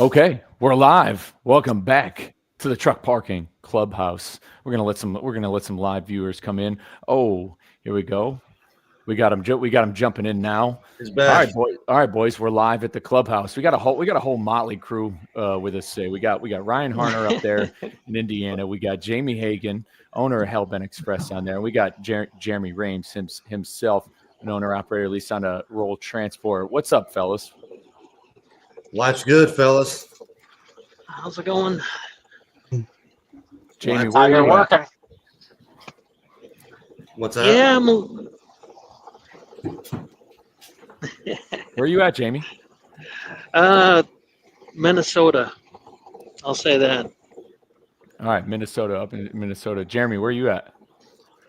Okay, we're live. Welcome back to the Truck Parking Clubhouse. We're gonna let some live viewers come in. Oh, here we go. We got them jumping in now. It's All back. right, boys. All right, boys. We're live at the clubhouse. We got a whole motley crew with us today. We got Ryan Harner up there in Indiana. We got Jamie Hagan, owner of Hellbent Express, on there. We got Jeremy Rames himself, an owner operator, at least on a roll transport. What's up, fellas? Life's good, fellas. How's it going? Jamie, Life's where good. are you at? working. What's that? Yeah, Where are you at, Jamie? Minnesota. I'll say that. All right, Minnesota, up in Minnesota. Jeremy, where are you at?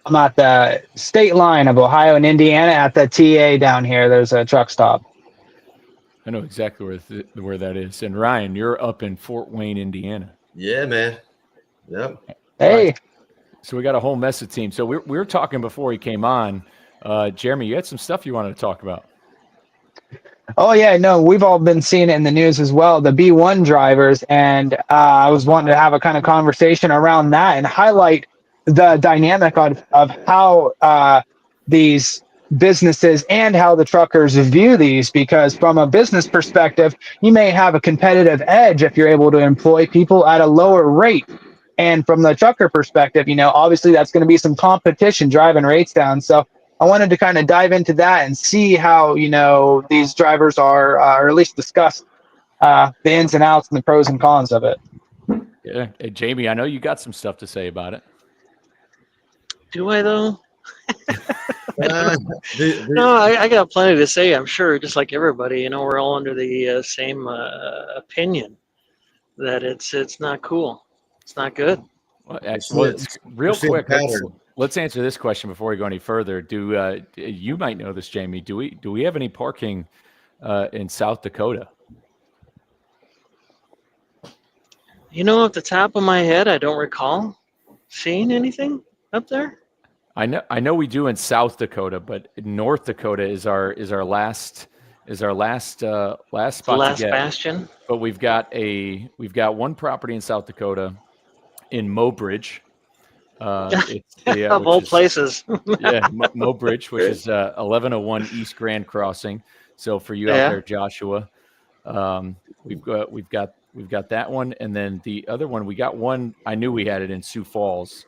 I'm at the state line of Ohio and Indiana at the TA down here. There's a truck stop. I know exactly where that is. And Ryan, you're up in Fort Wayne, Indiana. Yeah, man. Yep. Hey, Right. So we got a whole mess of teams. So we were talking before he came on. Jeremy, you had some stuff you wanted to talk about. oh yeah, no, we've all been seeing it in the news as well. The B1 drivers, and I was wanting to have a kind of conversation around that and highlight the dynamic of how these businesses and how the truckers view these. Because from a business perspective, you may have a competitive edge if you're able to employ people at a lower rate. And from the trucker perspective, obviously that's going to be some competition driving rates down. So I wanted to kind of dive into that and see how, these drivers are, or at least discuss the ins and outs and the pros and cons of it. Yeah. Hey, Jamie, I know you got some stuff to say about it. Do I though? Uh, the- No, I got plenty to say. I'm sure, just like everybody. We're all under the same opinion that it's not cool. It's not good. Well, Well, it's real we're seeing quick. a Let's, pattern. let's answer this question before we go any further. Do you might know this, Jamie? Do we have any parking in South Dakota? Off the top of my head, I don't recall seeing anything up there. I know we do in South Dakota, but North Dakota is our last last The spot last to get. bastion. But we've got one property in South Dakota in Mobridge. Of all places. Yeah, Mobridge, which is 1101 East Grand Crossing. So for you out Yeah. there, Joshua, we've got that one, and then the other one we got one. I knew we had it in Sioux Falls,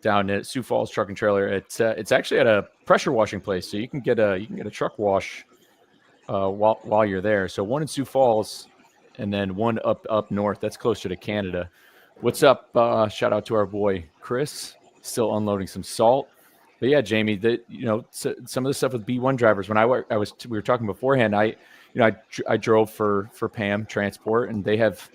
down at Sioux Falls Truck and Trailer. It's actually at a pressure washing place, so you can get a truck wash while you're there. So one in Sioux Falls, and then one up north. That's closer to Canada. What's up? Shout out to our boy Chris, still unloading some salt. But yeah, Jamie, some of the stuff with B1 drivers. When we were talking beforehand. I drove for Pam Transport, and they have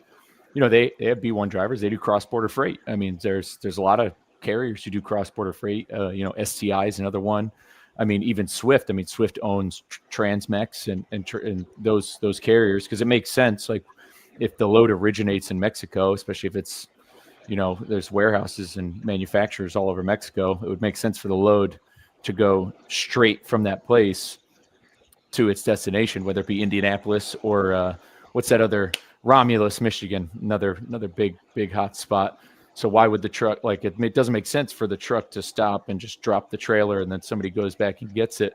B1 drivers. They do cross border freight. I mean, there's a lot of carriers who do cross border freight. STI is another one. I mean, even Swift. I mean, Swift owns Transmex and those carriers, because it makes sense. Like, if the load originates in Mexico, especially if it's, there's warehouses and manufacturers all over Mexico, it would make sense for the load to go straight from that place to its destination, whether it be Indianapolis or what's that other, Romulus, Michigan, another big hot spot. So why would the truck, like, it doesn't make sense for the truck to stop and just drop the trailer and then somebody goes back and gets it.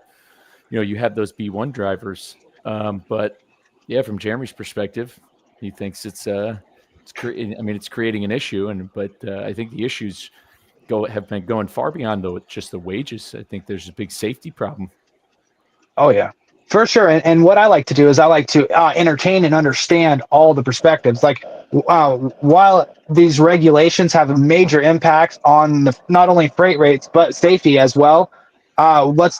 You have those B1 drivers. But yeah, from Jeremy's perspective, he thinks it's creating an issue, but I think the issues have been going far beyond just the wages. I think there's a big safety problem. Oh yeah, for sure. And what I like to do is I like to entertain and understand all the perspectives. Like, while these regulations have major impacts on not only freight rates but safety as well, let's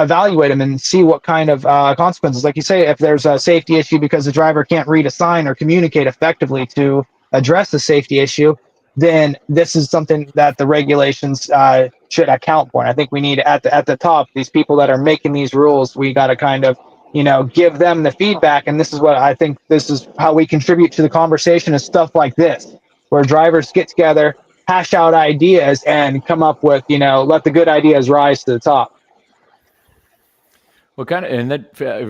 evaluate them and see what kind of consequences. Like you say, if there's a safety issue because the driver can't read a sign or communicate effectively to address the safety issue, then this is something that the regulations should account for. And I think we need at the top, these people that are making these rules, we got to kind of, give them the feedback. And this is what I think, this is how we contribute to the conversation, is stuff like this, where drivers get together, hash out ideas, and come up with, let the good ideas rise to the top. Well, kind of, and then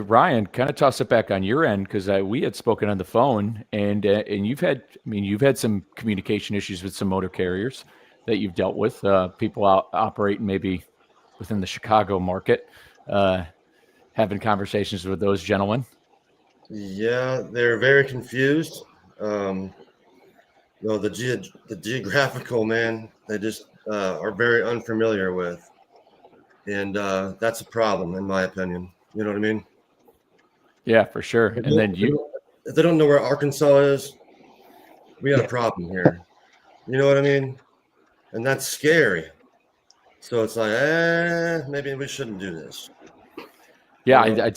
Ryan, kind of toss it back on your end because we had spoken on the phone, and you've had some communication issues with some motor carriers that you've dealt with. People operating maybe within the Chicago market, having conversations with those gentlemen. Yeah, they're very confused. No, the geographical, man, they just are very unfamiliar with, and that's a problem in my opinion. You know what I mean? Yeah, for sure. And then if they don't know where Arkansas is, we got Yeah. a problem here. You know what I mean? And that's scary. So it's like, maybe we shouldn't do this. Yeah, You know?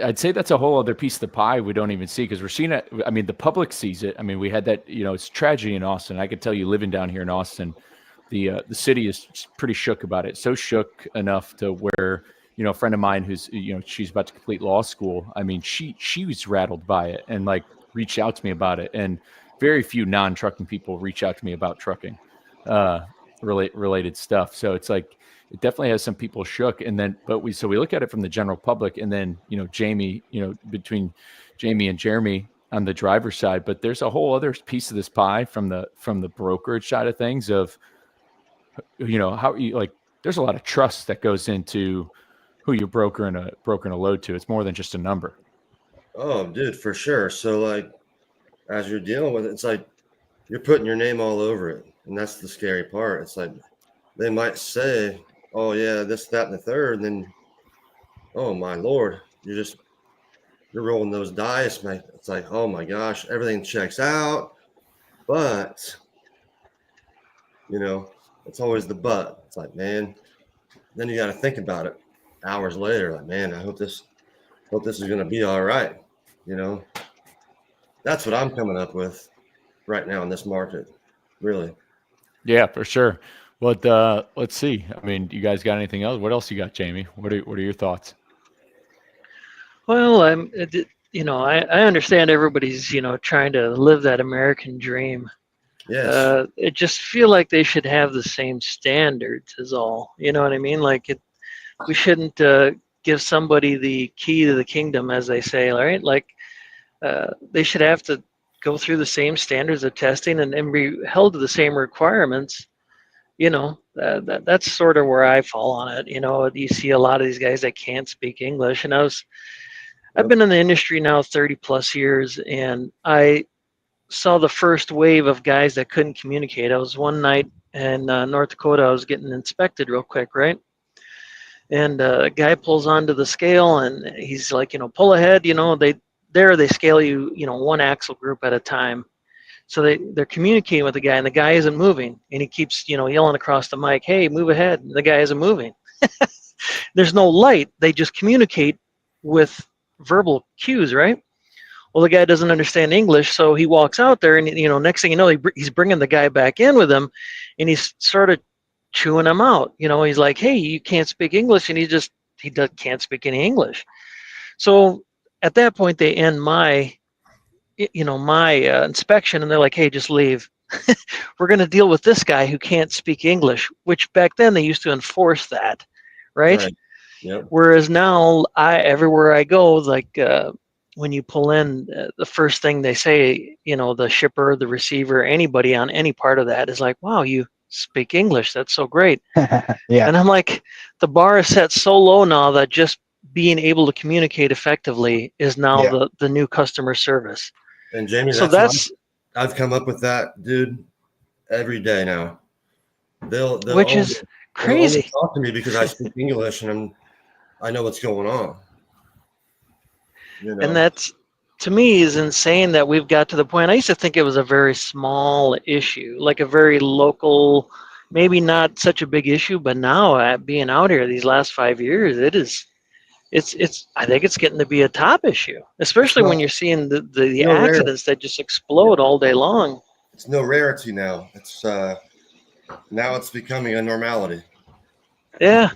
I'd say that's a whole other piece of the pie we don't even see because we're seeing it. I mean, the public sees it. I mean, we had that. It's tragedy in Austin. I could tell you, living down here in Austin, the city is pretty shook about it. So shook enough to where a friend of mine who's she's about to complete law school. I mean, she was rattled by it and like reached out to me about it. And very few non-trucking people reach out to me about trucking related stuff. So it's like. It definitely has some people shook, and then we look at it from the general public, and then Jamie, between Jamie and Jeremy on the driver's side, but there's a whole other piece of this pie from the brokerage side of things of how you like. There's a lot of trust that goes into who you're brokering a load to. It's more than just a number. Oh, dude, for sure. So like, as you're dealing with it, it's like you're putting your name all over it, and that's the scary part. It's like they might say, oh yeah, this, that, and the third, and then, oh my Lord, you're rolling those dice, man. It's like, oh my gosh, everything checks out, but it's always the but. It's like, man, then you got to think about it hours later. Like, man, I hope this is gonna be all right. That's what I'm coming up with right now in this market, really. Yeah, for sure. But let's see. I mean, you guys got anything else? What else you got, Jamie? What are your thoughts? Well, I understand everybody's trying to live that American dream. Yes. It just feel like they should have the same standards is all. You know what I mean? Like we shouldn't give somebody the key to the kingdom, as they say, right? Like they should have to go through the same standards of testing and be held to the same requirements. That's sort of where I fall on it. You see a lot of these guys that can't speak English, and I've been in the industry now 30 plus years, and I saw the first wave of guys that couldn't communicate. I was one night in North Dakota. I was getting inspected real quick, right? And a guy pulls onto the scale, and he's like, pull ahead. They scale you, one axle group at a time. So they're communicating with the guy, and the guy isn't moving, and he keeps yelling across the mic, "Hey, move ahead!" And the guy isn't moving. There's no light. They just communicate with verbal cues, right? Well, the guy doesn't understand English, so he walks out there, and next thing you know, he's bringing the guy back in with him, and he's sort of chewing him out. He's like, "Hey, you can't speak English," and he can't speak any English. So at that point, they end my inspection, and they're like, "Hey, just leave. We're going to deal with this guy who can't speak English," which back then they used to enforce that, right? Yep. Whereas now, everywhere I go, like when you pull in, the first thing they say, the shipper, the receiver, anybody on any part of that is like, "Wow, you speak English. That's so great." Yeah. And I'm like, the bar is set so low now that just being able to communicate effectively is now the new customer service. And Jamie, So I've come up with that, dude, every day now. They'll which is crazy. They'll only talk to me because I speak English and I know what's going on. And that's, to me, is insane that we've got to the point. I used to think it was a very small issue, like a very local, maybe not such a big issue, but now being out here these last 5 years, I think it's getting to be a top issue, especially when you're seeing the accidents that just explode all day long. It's no rarity now. It's now it's becoming a normality. Yeah.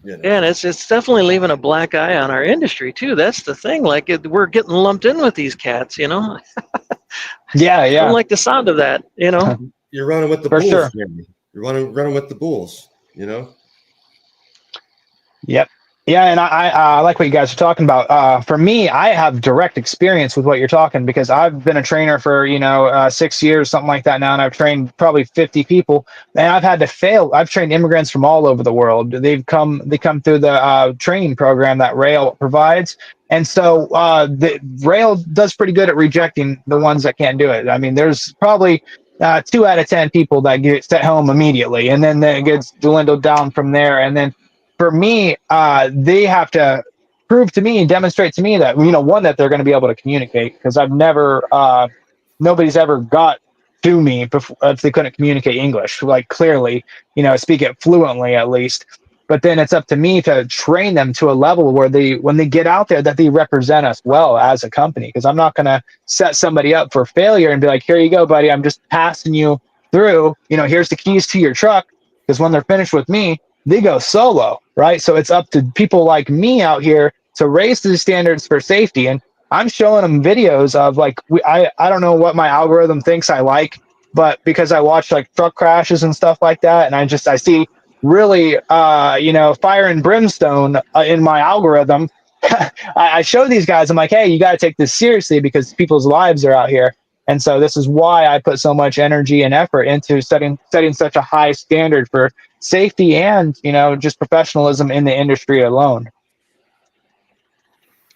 Yeah, and it's definitely leaving a black eye on our industry too. That's the thing. Like we're getting lumped in with these cats, Yeah. I don't like the sound of that, You're running with the For bulls. sure. You're running with the bulls. Yep. Yeah, and I like what you guys are talking about. For me, I have direct experience with what you're talking because I've been a trainer for 6 years, something like that now, and I've trained probably 50 people, and I've had to fail. I've trained immigrants from all over the world. They come through the training program that Rail provides, and so the Rail does pretty good at rejecting the ones that can't do it. I mean, there's probably 2 out of 10 people that get sent home immediately, and then it gets dwindled down from there, and then for me, they have to prove to me and demonstrate to me that one, that they're going to be able to communicate, because I've never nobody's ever got to me before if they couldn't communicate English like clearly, speak it fluently at least. But then it's up to me to train them to a level where when they get out there, that they represent us well as a company, because I'm not going to set somebody up for failure and be like, here you go, buddy, I'm just passing you through, here's the keys to your truck, because when they're finished with me, they go solo, right? So it's up to people like me out here to raise the standards for safety. And I'm showing them videos of I don't know what my algorithm thinks I like, but because I watch like truck crashes and stuff like that, and I see really fire and brimstone in my algorithm. I show these guys, I'm like, hey, you got to take this seriously because people's lives are out here. And so this is why I put so much energy and effort into setting such a high standard for safety and just professionalism in the industry alone.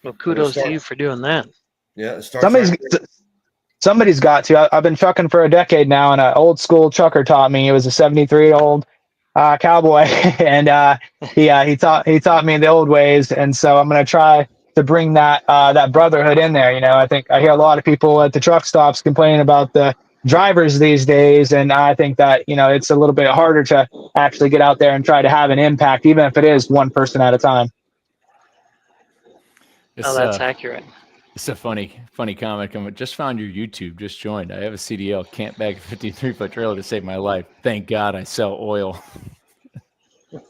Well, kudos to you for doing that. Yeah, it starts Somebody's got to. I've been trucking for a decade now, and an old school trucker taught me. It was a 73-year-old cowboy, and he taught me the old ways. And so I'm going to try to bring that brotherhood in there. I think I hear a lot of people at the truck stops complaining about the drivers these days, and I think that it's a little bit harder to actually get out there and try to have an impact, even if it is one person at a time. That's accurate. It's a funny comment. Just found your YouTube. Just joined. I have a CDL. Can't bag a 53-foot trailer to save my life. Thank God I sell oil.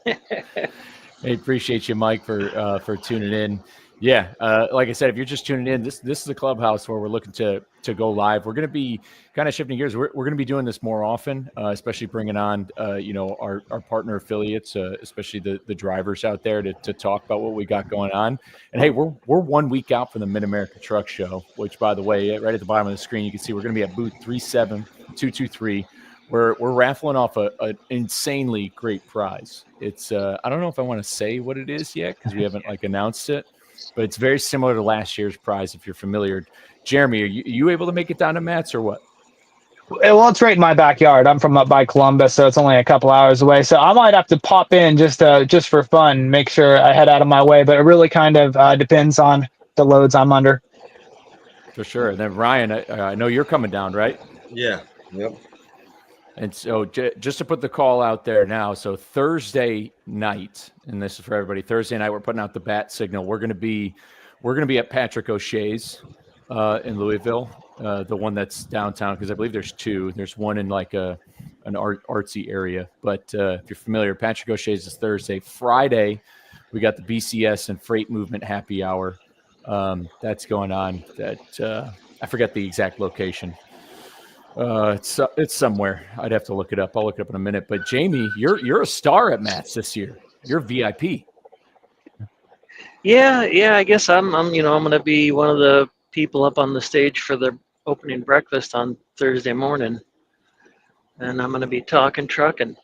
Hey, appreciate you, Mike, for tuning in. Yeah, like I said, if you're just tuning in, this is a clubhouse where we're looking to go live. We're going to be kind of shifting gears. We're going to be doing this more often, especially bringing on our partner affiliates, especially the drivers out there to talk about what we got going on. And hey, we're 1 week out from the Mid America Truck Show, which, by the way, right at the bottom of the screen, you can see we're going to be at booth 37223. We're raffling off an insanely great prize. It's I don't know if I want to say what it is yet because we haven't announced it. But it's very similar to last year's prize, if you're familiar. Jeremy, are you able to make it down to Matt's or what? Well, it's right in my backyard. I'm from up by Columbus, so it's only a couple hours away. So I might have to pop in just for fun, make sure I head out of my way. But it really kind of depends on the loads I'm under. For sure. And then Ryan, I know you're coming down, right? Yeah. Yep. And so just to put the call out there now, so Thursday night, and this is for everybody, Thursday night, we're putting out the bat signal. We're going to be at Patrick O'Shea's in Louisville, the one that's downtown, because I believe there's two. There's one in an artsy area. But if you're familiar, Patrick O'Shea's is Thursday. Friday, we got the BCS and Freight Movement Happy Hour. That's going on. I forget the exact location. It's somewhere. I'd have to look it up. I'll look it up in a minute. But Jamie, you're a star at Matt's this year. You're VIP. Yeah. I guess I'm going to be one of the people up on the stage for the opening breakfast on Thursday morning, and I'm going to be talking trucking.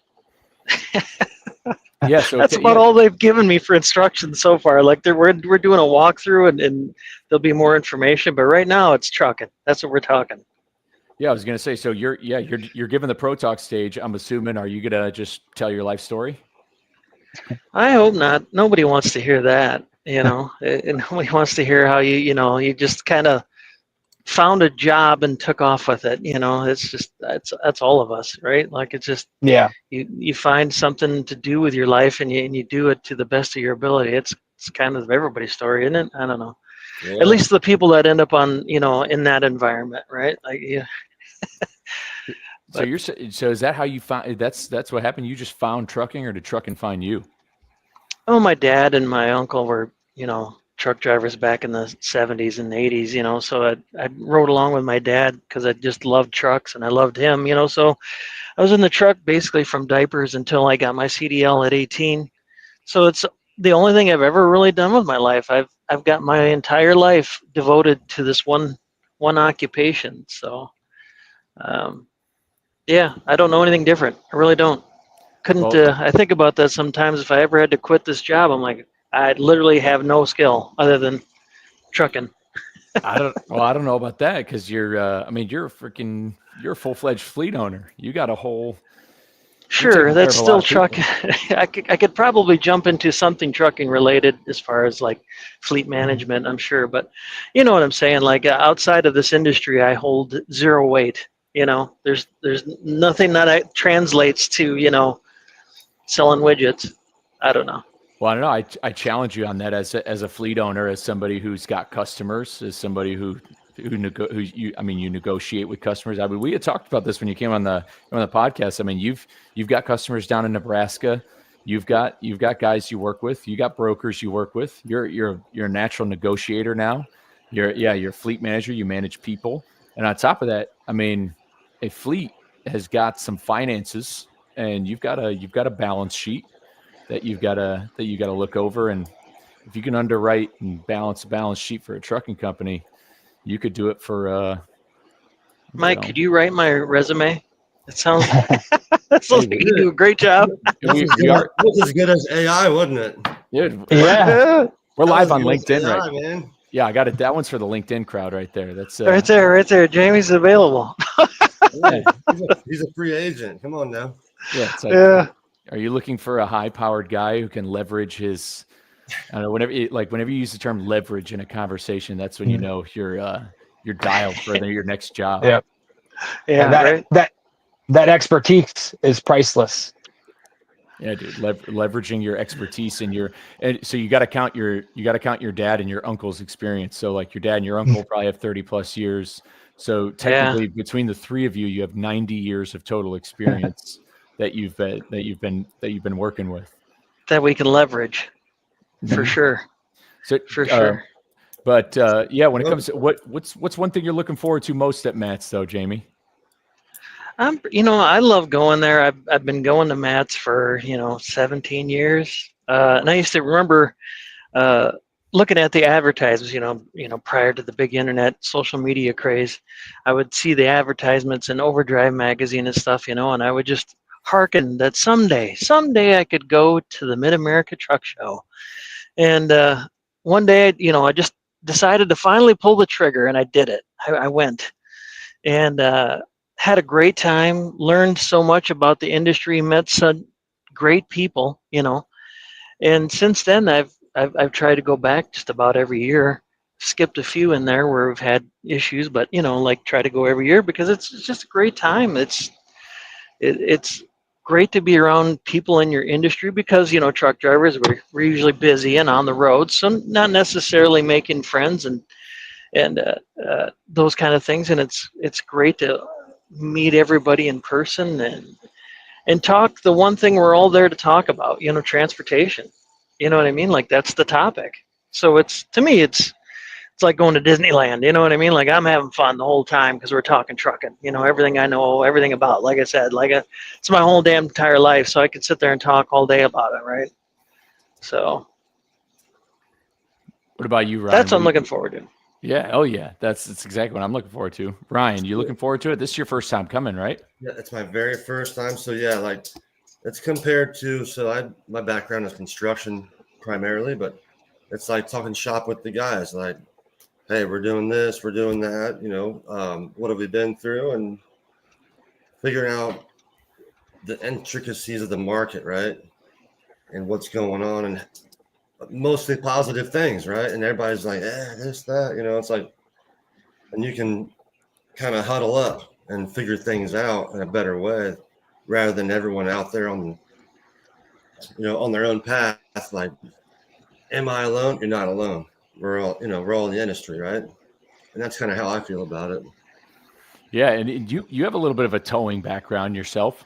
Yeah, so that's about all they've given me for instructions so far. We're doing a walkthrough, and there'll be more information. But right now, it's trucking. That's what we're talking. Yeah, I was gonna say. So you're given the Pro Talk stage. I'm assuming. Are you gonna just tell your life story? I hope not. Nobody wants to hear that. And nobody wants to hear how you just kind of found a job and took off with it. It's just that's all of us, right? It's just you find something to do with your life and you do it to the best of your ability. It's kind of everybody's story, isn't it? I don't know. Yeah. At least the people that end up on in that environment, right? So is that how you found? That's what happened. You just found trucking, or did trucking find you? Oh, my dad and my uncle were truck drivers back in the 70s and 80s. So I rode along with my dad because I just loved trucks and I loved him. So I was in the truck basically from diapers until I got my CDL at 18. So it's the only thing I've ever really done with my life. I've got my entire life devoted to this one occupation. So, yeah, I don't know anything different. I really don't. Couldn't. Well, I think about that sometimes. If I ever had to quit this job, I'm like, I'd literally have no skill other than trucking. I don't know about that because I mean, you're a full-fledged fleet owner. You got a whole, you're Sure, taking care that's of a lot still of people. truck. I could probably jump into something trucking related as far as like fleet management, I'm sure. But you know what I'm saying? Like outside of this industry, I hold zero weight. There's nothing that translates to selling widgets. I don't know. Well, I don't know. I challenge you on that as a fleet owner, as somebody who's got customers, as somebody who you negotiate with customers. I mean, we had talked about this when you came on the podcast. I mean, you've got customers down in Nebraska. You've got guys you work with. You got brokers you work with. You're a natural negotiator now. You're a fleet manager. You manage people, and on top of that, I mean, a fleet has got some finances, and you've got a balance sheet that you got to look over. And if you can underwrite and balance a balance sheet for a trucking company, you could do it for Mike, could you write my resume? It sounds that hey, sounds like you do a great job. That's as good as AI, wasn't it? Dude, Yeah. we're That live was on good as LinkedIn, AI, right? man. Yeah, I got it. That one's for the LinkedIn crowd right there. That's Right there. Jamie's available. yeah, He's a free agent. Come on now. yeah. It's like, Yeah. are you looking for a high-powered guy who can leverage his? I don't know. Whenever you use the term leverage in a conversation, that's when you know you're dialed for your next job. Yeah. Yeah. that, Right. that expertise is priceless. Yeah, dude, leveraging your expertise and so you got to count your dad and your uncle's experience. So like your dad and your uncle probably have 30 plus years. So technically between the three of you, you have 90 years of total experience that you've been working with. That we can leverage for Mhm. sure. So, For sure. but yeah, when it comes to what's one thing you're looking forward to most at Matt's though, Jamie? I love going there. I've been going to Matt's for 17 years, and I used to remember looking at the advertisements. Prior to the big internet social media craze, I would see the advertisements in Overdrive magazine and stuff. And I would just hearken that someday I could go to the Mid America Truck Show. And one day, I just decided to finally pull the trigger, and I did it. I went and had a great time, learned so much about the industry, met some great people, and since then I've tried to go back just about every year. Skipped a few in there where we've had issues, but like try to go every year because it's just a great time. It's great to be around people in your industry because truck drivers we're usually busy and on the road, so not necessarily making friends and those kind of things. And it's great to meet everybody in person and talk. The one thing we're all there to talk about, transportation. You know what I mean? Like that's the topic. So to me it's like going to Disneyland. You know what I mean? Like I'm having fun the whole time because we're talking trucking. Everything I know, everything about. Like I said, it's my whole damn entire life, so I could sit there and talk all day about it, right? So What about you, Ryan? that's what I'm looking forward to. Yeah. Oh, yeah. That's exactly what I'm looking forward to. Ryan, you looking forward to it? This is your first time coming, right? Yeah, it's my very first time. So yeah, like it's compared to my background is construction primarily, but it's like talking shop with the guys. Like, hey, we're doing this, we're doing that. What have we been through, and figuring out the intricacies of the market, right, and what's going on, and mostly positive things, right? And everybody's like, this, that. It's like, and you can kind of huddle up and figure things out in a better way rather than everyone out there on their own path. Like, am I alone? You're not alone. We're all in the industry, right? And that's kind of how I feel about it. Yeah, and you have a little bit of a towing background yourself.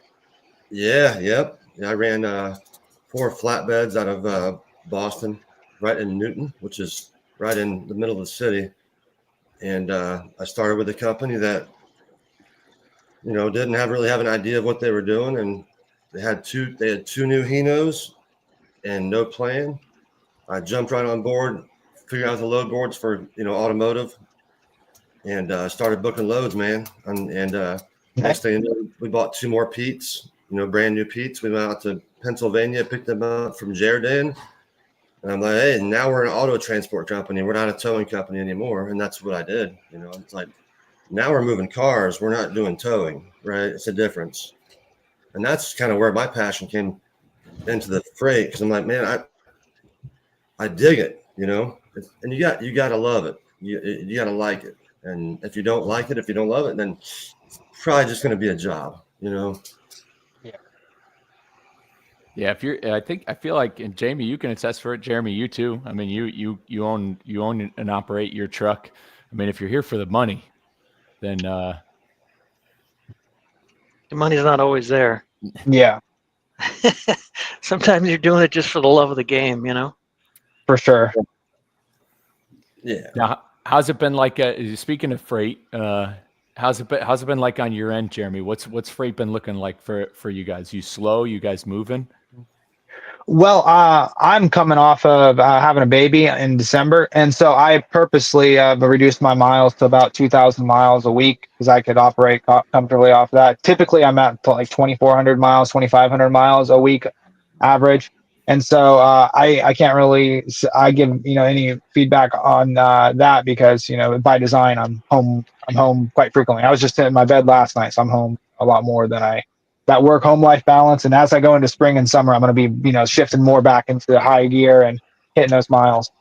Yeah, yep. I ran 4 flatbeds out of Boston, right in Newton, which is right in the middle of the city. And I started with a company that didn't really have an idea of what they were doing, and they had two new Hinos and no plan. I jumped right on board, figured out the load boards for automotive, and started booking loads, man. And next thing you know, we bought 2 more Pete's, brand new Pete's. We went out to Pennsylvania, picked them up from Jerden. And I'm like, hey, now we're an auto transport company. We're not a towing company anymore. And that's what I did. It's like, now we're moving cars. We're not doing towing, right? It's a difference. And that's kind of where my passion came into the freight. Cause I'm like, man, I dig it, and you got to love it. You got to like it. And if you don't like it, if you don't love it, then it's probably just going to be a job, Yeah, I feel like, and Jamie, you can attest for it. Jeremy, you too. I mean, you own and operate your truck. I mean, if you're here for the money, then The money's not always there. Yeah, Sometimes you're doing it just for the love of the game, for sure. Yeah. now how's it been like? Speaking of freight, how's it been like on your end, Jeremy? What's freight been looking like for you guys? You slow? You guys moving? Well, I'm coming off of having a baby in December, and so I purposely reduced my miles to about 2,000 miles a week because I could operate comfortably off that. Typically, I'm at like 2,400 miles, 2,500 miles a week average, and so I can't really give any feedback on that because by design I'm home quite frequently. I was just in my bed last night, so I'm home a lot more than that work home life balance. And as I go into spring and summer, I'm going to be, shifting more back into the high gear and hitting those miles.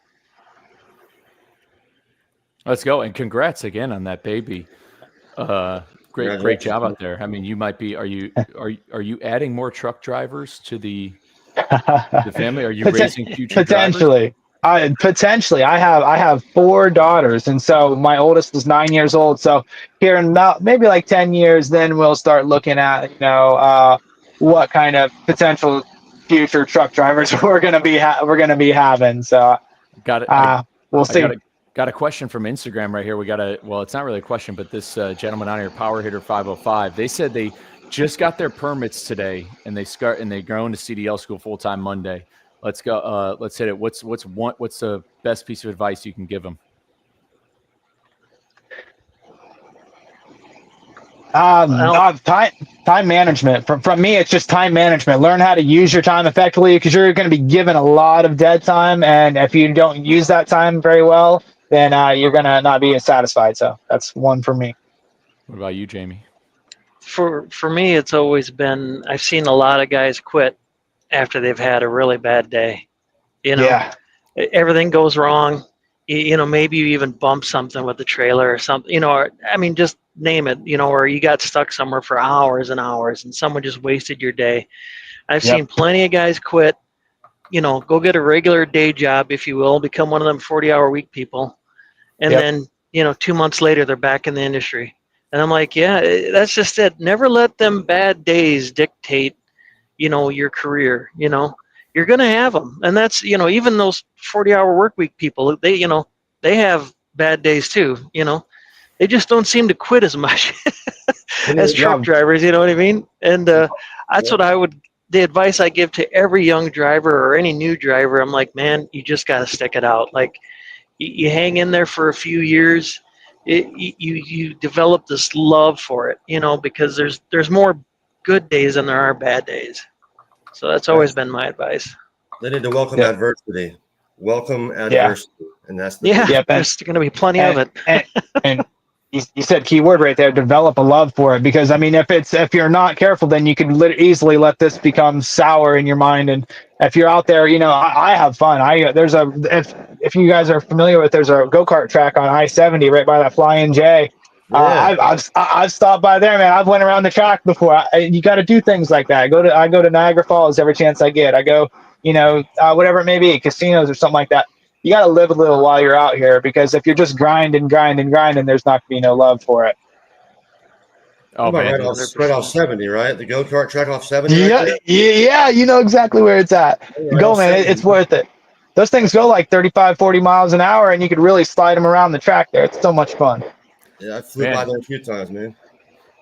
Let's go. And congrats again on that baby. Great job out there. I mean, you might be, are you adding more truck drivers to the family? Are you raising future potentially? Potentially, I have 4 daughters, and so my oldest is 9 years old. So here in about maybe like 10 years, then we'll start looking at what kind of potential future truck drivers we're gonna be having. So Got it. We'll see. Got a question from Instagram right here. It's not really a question, but this gentleman on here, Power Hitter 505, they said they just got their permits today, and they're going to CDL school full time Monday. Let's go. Let's hit it. What's the best piece of advice you can give them? Time management. From me, it's just time management. Learn how to use your time effectively because you're going to be given a lot of dead time, and if you don't use that time very well, then you're going to not be satisfied. So that's one for me. What about you, Jamie? For me, it's always been, I've seen a lot of guys quit after they've had a really bad day. Yeah. Everything goes wrong. Maybe you even bump something with the trailer or something, or just name it, or you got stuck somewhere for hours and hours and someone just wasted your day. I've seen plenty of guys quit, go get a regular day job, if you will, become one of them 40-hour week people. And then, 2 months later, they're back in the industry. And I'm like, yeah, that's just it. Never let them bad days dictate, your career. You're going to have them. And that's, even those 40-hour work week people, they have bad days too. They just don't seem to quit as much as truck drivers. You know what I mean? And that's what the advice I give to every young driver or any new driver. I'm like, man, you just got to stick it out. Like you hang in there for a few years. You develop this love for it, because there's more good days than there are bad days. So that's always been my advice. They need to welcome adversity. Welcome adversity. And that's there's going to be plenty of it. And you said key word right there, develop a love for it, because if you're not careful, then you can easily let this become sour in your mind. And if you're out there, I have fun. If you guys are familiar with, there's a go-kart track on I-70 right by that Flying J. I've stopped by there, man. I've went around the track before. You got to do things like that. I go to Niagara Falls every chance I get. I go, whatever it may be, casinos or something like that. You got to live a little while you're out here, because if you're just grinding, there's not going to be no love for it. Oh man, right off 70, right? The go-kart track off 70. Yeah, you know exactly where it's at. Go, man. It's worth it. Those things go like 35, 40 miles an hour, and you could really slide them around the track there. It's so much fun. Yeah, I flew by there a few times, man.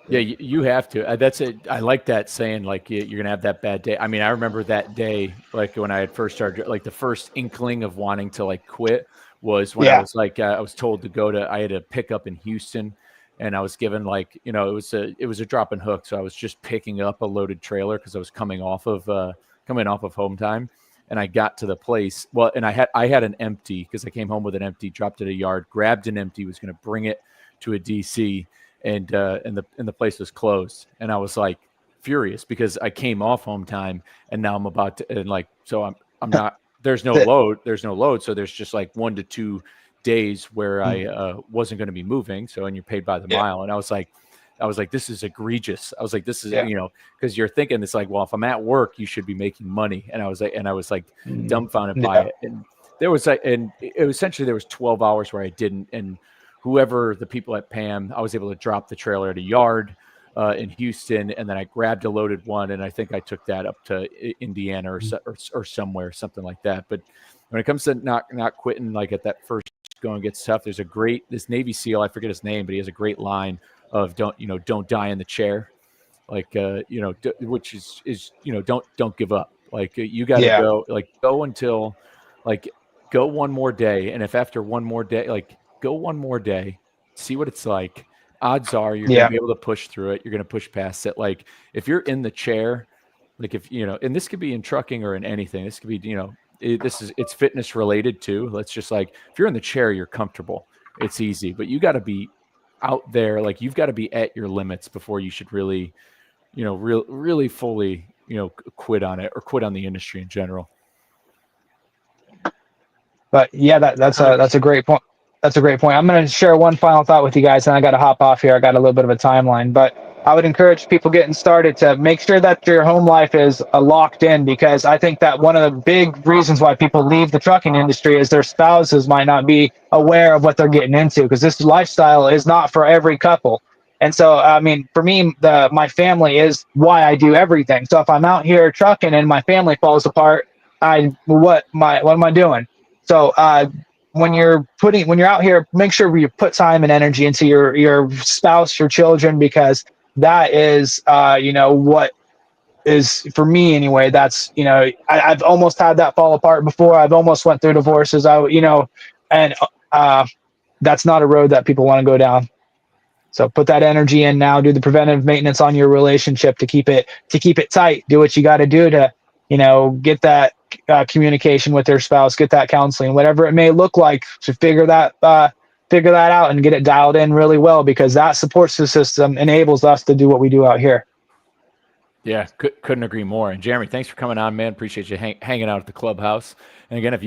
Yeah, you have to. That's it. I like that saying, like you're gonna have that bad day. I mean, I remember that day, like when I had first started, like the first inkling of wanting to like quit was when I Yeah. was like, I was told to go to, I had a pickup in Houston, and I was given like, it was a drop and hook, so I was just picking up a loaded trailer because I was coming off of home time, and I got to the place. Well, and I had an empty because I came home with an empty, dropped it at a yard, grabbed an empty, was gonna bring it to a DC, and the place was closed, and I was like furious because I came off home time, and now I'm about to, and like, so I'm not, there's no load, so there's just like 1 to 2 days where I wasn't going to be moving, so, and you're paid by the mile, and I was like, this is egregious. I was like, this is, because you're thinking it's like, well, if I'm at work, you should be making money, and I was like dumbfounded by it, and there was like, and it was essentially there was 12 hours where I didn't, and whoever the people at PAM, I was able to drop the trailer at a yard in Houston, and then I grabbed a loaded one, and I think I took that up to Indiana or somewhere, something like that. But when it comes to not quitting, like at that first going gets tough, there's this Navy SEAL, I forget his name, but he has a great line of don't die in the chair, like which is don't give up. Like you got to go until like go one more day, and if after one more day, like go one more day, see what it's like. Odds are you're going to be able to push through it. You're going to push past it. Like if you're in the chair, like if, and this could be in trucking or in anything, this could be, it's fitness related too. Let's just like, if you're in the chair, you're comfortable. It's easy, but you got to be out there. Like you've got to be at your limits before you should really, really fully, quit on it or quit on the industry in general. But yeah, that's a great point. That's a great point. I'm going to share one final thought with you guys, and I got to hop off here. I got a little bit of a timeline, but I would encourage people getting started to make sure that your home life is locked in, because I think that one of the big reasons why people leave the trucking industry is their spouses might not be aware of what they're getting into, because this lifestyle is not for every couple. And so, I mean, for me, my family is why I do everything. So if I'm out here trucking and my family falls apart, what am I doing? So when you're out here, make sure you put time and energy into your spouse, your children, because that is what is, for me anyway, that's I've almost had that fall apart before. I've almost went through divorces. And that's not a road that people want to go down. So put that energy in now. Do the preventive maintenance on your relationship to keep it tight. Do what you got to do to get that communication with their spouse, get that counseling, whatever it may look like, to figure that out and get it dialed in really well, because that support system enables us to do what we do out here. Yeah, couldn't agree more. And Jeremy, thanks for coming on, man. Appreciate you hanging out at the clubhouse. And again, if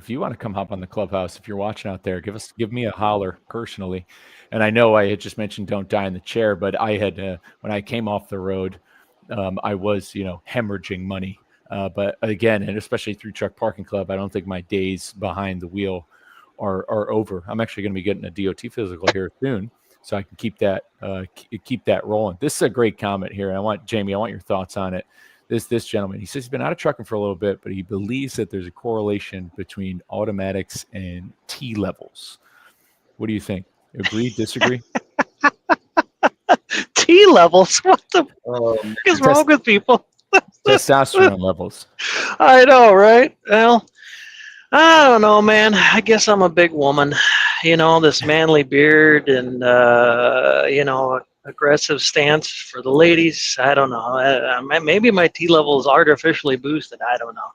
you want to come hop on the clubhouse, if you're watching out there, give me a holler personally. And I know I had just mentioned don't die in the chair, but I had when I came off the road, I was hemorrhaging money. But again, and especially through Truck Parking Club, I don't think my days behind the wheel are over. I'm actually going to be getting a DOT physical here soon, so I can keep that rolling. This is a great comment here, and I want your thoughts on it. This gentleman, he says he's been out of trucking for a little bit, but he believes that there's a correlation between automatics and T levels. What do you think? Agree? Disagree? T levels? What the fuck is wrong with people? Testosterone levels. I know, right? Well, I don't know, man. I guess I'm a big woman. This manly beard and aggressive stance for the ladies. I don't know. Maybe my T level is artificially boosted. I don't know.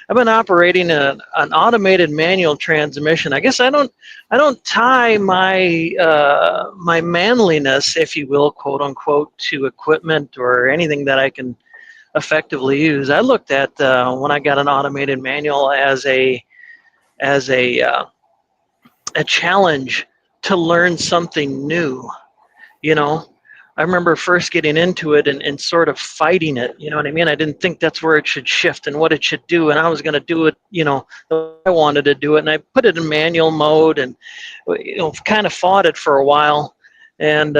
I've been operating an automated manual transmission. I guess I don't tie my my manliness, if you will, quote unquote, to equipment or anything that I can effectively use. I looked at when I got an automated manual as a challenge to learn something new. I remember first getting into it and sort of fighting it. You know what I mean? I didn't think that's where it should shift and what it should do, and I was going to do it, the way I wanted to do it, and I put it in manual mode and kind of fought it for a while, and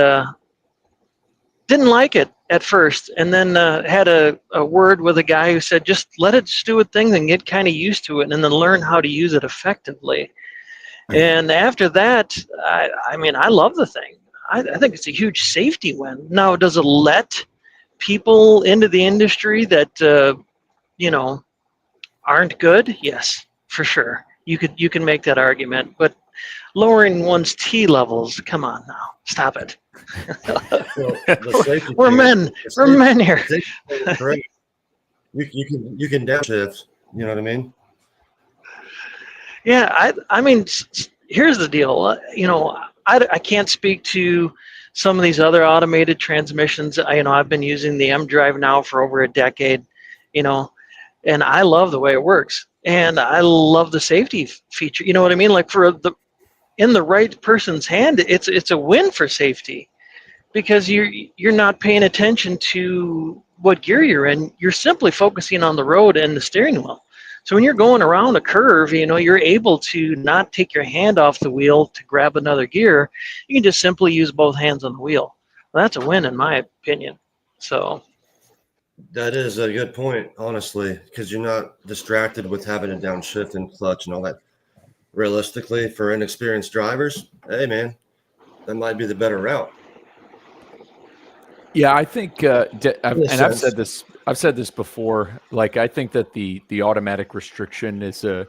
didn't like it at first, and then had a word with a guy who said, just let it do its thing and get kind of used to it, and then learn how to use it effectively. And after that, I love the thing. I think it's a huge safety win. Now, does it let people into the industry that you know, aren't good? Yes, for sure. You can make that argument, but lowering one's T levels, come on now, stop it. Well, the safety We're thing- men. the We're safety- men here. the safety thing is great. You can downshift. You know what I mean? Yeah, I mean, here's the deal. You know, I can't speak to some of these other automated transmissions. I've been using the M Drive now for over a decade, you know, and I love the way it works. And I love the safety feature. You know what I mean? Like in the right person's hand, it's a win for safety because you're not paying attention to what gear you're in. You're simply focusing on the road and the steering wheel. So when you're going around a curve, you're able to not take your hand off the wheel to grab another gear. You can just simply use both hands on the wheel. Well, that's a win in my opinion. So That is a good point, honestly, because you're not distracted with having to downshift and clutch and all that. Realistically, for inexperienced drivers, hey man, that might be the better route. Yeah, I think, I've sense. said this before. Like, I think that the automatic restriction is a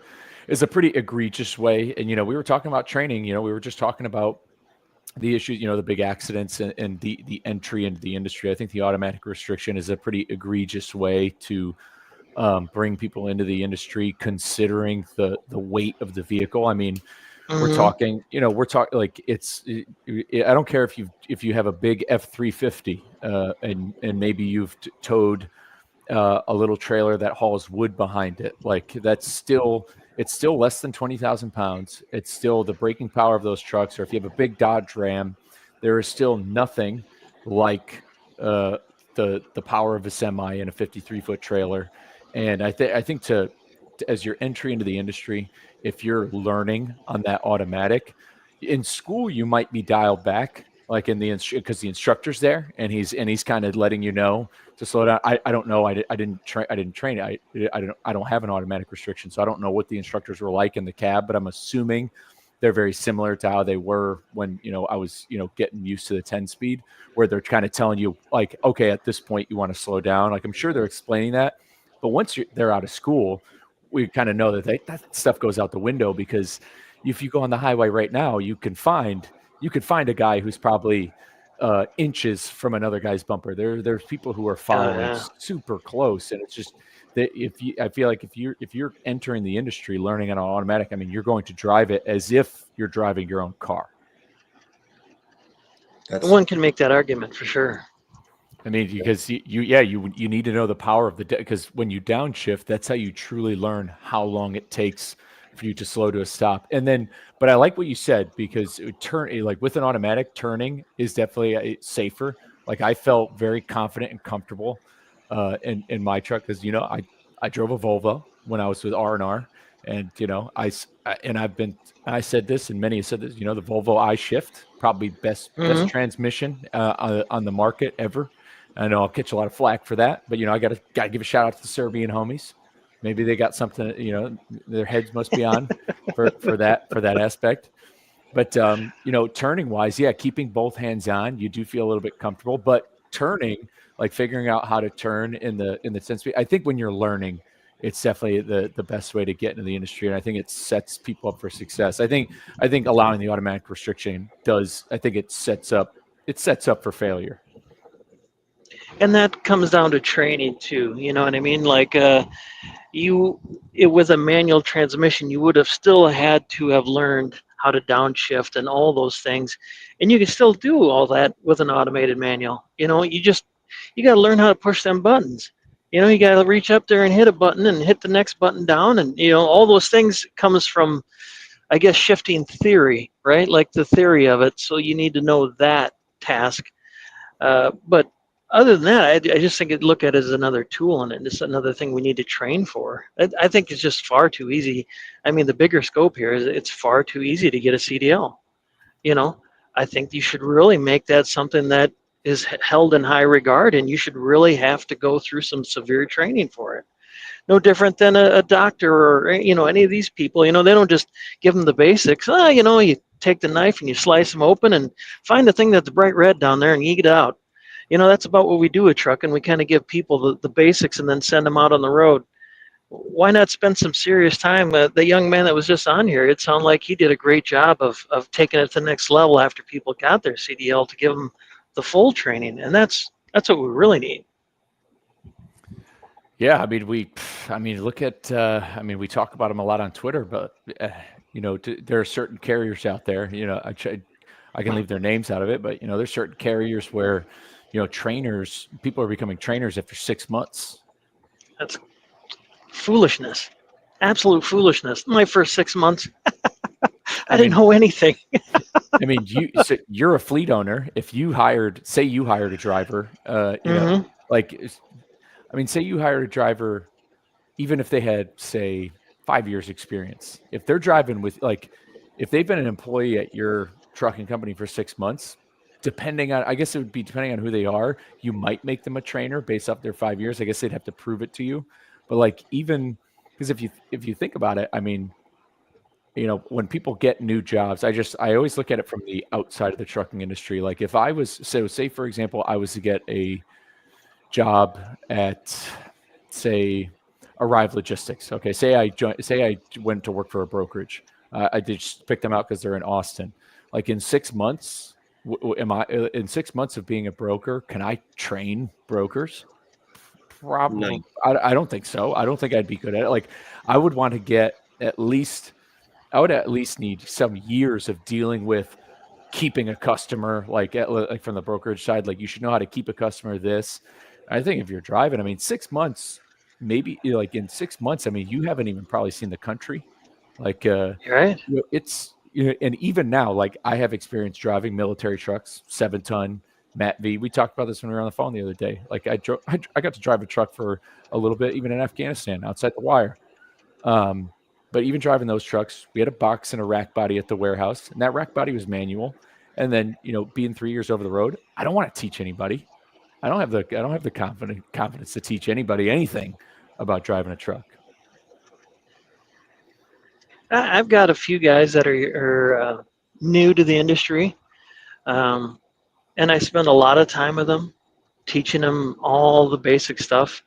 pretty egregious way. And we were talking about training. We were just talking about the issues, the big accidents and the entry into the industry. I think the automatic restriction is a pretty egregious way to bring people into the industry, considering the weight of the vehicle. I mean, we're talking, like I don't care if you have a big F-350 and maybe you've towed a little trailer that hauls wood behind it. Like it's still less than 20,000 pounds. It's still the braking power of those trucks. Or if you have a big Dodge Ram, there is still nothing like the power of a semi and a 53-foot trailer. And I think as your entry into the industry, if you're learning on that automatic, in school you might be dialed back, like because the instructor's there and he's kind of letting you know to slow down. I don't know. I didn't train. I don't have an automatic restriction, so I don't know what the instructors were like in the cab, but I'm assuming they're very similar to how they were when I was getting used to the 10 speed, where they're kind of telling you like, okay, at this point you want to slow down. Like I'm sure they're explaining that, but once they're out of school, we kind of know that that stuff goes out the window, because if you go on the highway right now, you can find a guy who's probably inches from another guy's bumper. There's people who are following super close, and it's just that I feel like if you're entering the industry learning on an automatic, I mean, you're going to drive it as if you're driving your own car. One can make that argument for sure. I mean, because you need to know the power of because when you downshift, that's how you truly learn how long it takes for you to slow to a stop. And then, but I like what you said, because like with an automatic, turning is definitely safer. Like I felt very confident and comfortable in my truck, because I drove a Volvo when I was with R&R, and I said this, and many have said this. The Volvo iShift, probably best transmission on the market ever. I know I'll catch a lot of flack for that, but I got to give a shout out to the Serbian homies. Maybe they got something, their heads must be on for that aspect. But turning wise, keeping both hands on, you do feel a little bit comfortable. But turning, like figuring out how to turn in the 10 speed, I think when you're learning, it's definitely the best way to get into the industry, and I think it sets people up for success. I think allowing the automatic restriction it sets up for failure. And that comes down to training too. You know what I mean? Like with a manual transmission, you would have still had to have learned how to downshift and all those things, and you can still do all that with an automated manual. You got to learn how to push them buttons. You got to reach up there and hit a button and hit the next button down, and all those things comes from, I guess, shifting theory, right? Like the theory of it. So you need to know that task. But other than that, I just think look at it as another tool, and it's another thing we need to train for. I think it's just far too easy. I mean, the bigger scope here is it's far too easy to get a CDL. I think you should really make that something that is held in high regard, and you should really have to go through some severe training for it. No different than a doctor or any of these people. They don't just give them the basics. You take the knife and you slice them open and find the thing that's bright red down there and eat it out. That's about what we do with trucking. We kind of give people the basics and then send them out on the road. Why not spend some serious time? The young man that was just on here, it sounded like he did a great job of taking it to the next level after people got their CDL to give them the full training. And that's what we really need. Yeah, I mean, look at, we talk about them a lot on Twitter, but there are certain carriers out there. I can leave their names out of it, but there's certain carriers where, trainers, people are becoming trainers after 6 months. That's foolishness, absolute foolishness. My first 6 months, I didn't know anything. I mean, you're a fleet owner. If you say you hired a driver, say you hired a driver, even if they had, say, 5 years experience, if they're driving with, if they've been an employee at your trucking company for 6 months, depending on who they are, you might make them a trainer based off their 5 years. I guess they'd have to prove it to you. But even because if you think about it, I mean, when people get new jobs, I always look at it from the outside of the trucking industry. Like if I was, say for example, I was to get a job at, say, Arrive Logistics. Okay, say I went to work for a brokerage. I just pick them out because they're in Austin. Like in 6 months, in 6 months of being a broker, can I train brokers? Probably. No. I don't think so. I don't think I'd be good at it. Like I would want to get at least need some years of dealing with keeping a customer, like from the brokerage side. Like you should know how to keep a customer. I think if you're driving, 6 months, maybe in 6 months, you haven't even probably seen the country. Right. And even now, like I have experience driving military trucks, 7-ton, Matt V. We talked about this when we were on the phone the other day. Like I got to drive a truck for a little bit, even in Afghanistan, outside the wire. But even driving those trucks, we had a box and a rack body at the warehouse, and that rack body was manual. And then, being 3 years over the road, I don't want to teach anybody. I don't have the confidence to teach anybody anything about driving a truck. I've got a few guys that are new to the industry. And I spend a lot of time with them, teaching them all the basic stuff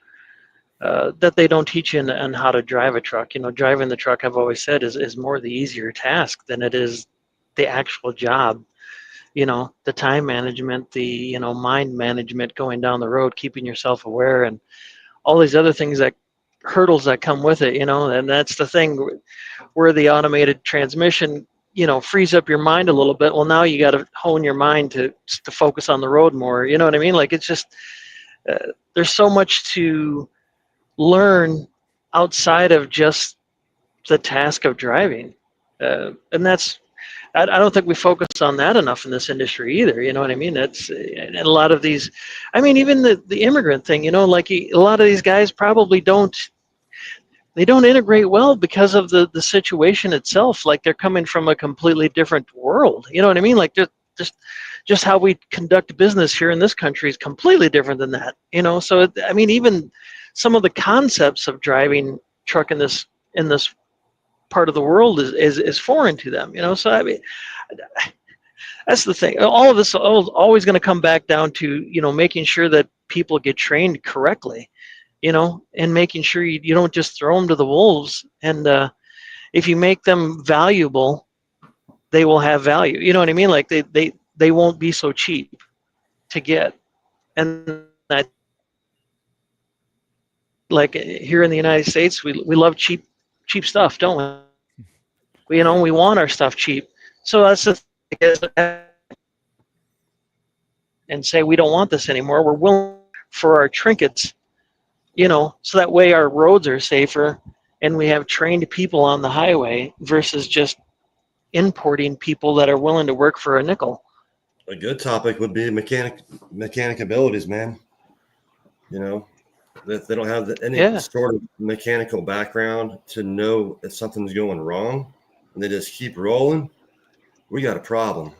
that they don't teach you on how to drive a truck. Driving the truck, I've always said, is more the easier task than it is the actual job. The time management, the, mind management going down the road, keeping yourself aware, and all these other things hurdles that come with it, and that's the thing where the automated transmission frees up your mind a little bit. Well, now you got to hone your mind to focus on the road more. You know what I mean? Like it's just, there's so much to learn outside of just the task of driving. And that's, I don't think we focus on that enough in this industry either. You know what I mean? That's, and a lot of these, even the immigrant thing, like a lot of these guys probably don't integrate well because of the situation itself. Like they're coming from a completely different world. You know what I mean? Like just how we conduct business here in this country is completely different than that. So even some of the concepts of driving truck in this part of the world is foreign to them. So that's the thing. All of this is always going to come back down to making sure that people get trained correctly. And making sure you don't just throw them to the wolves. And if you make them valuable, they will have value. You know what I mean? Like they won't be so cheap to get. And like here in the United States, we love cheap stuff, don't we? We want our stuff cheap. So that's the thing, and say we don't want this anymore. We're willing for our trinkets. So that way our roads are safer and we have trained people on the highway versus just importing people that are willing to work for a nickel. A good topic would be mechanic abilities, man. If they don't have any sort of mechanical background to know if something's going wrong and they just keep rolling, we got a problem.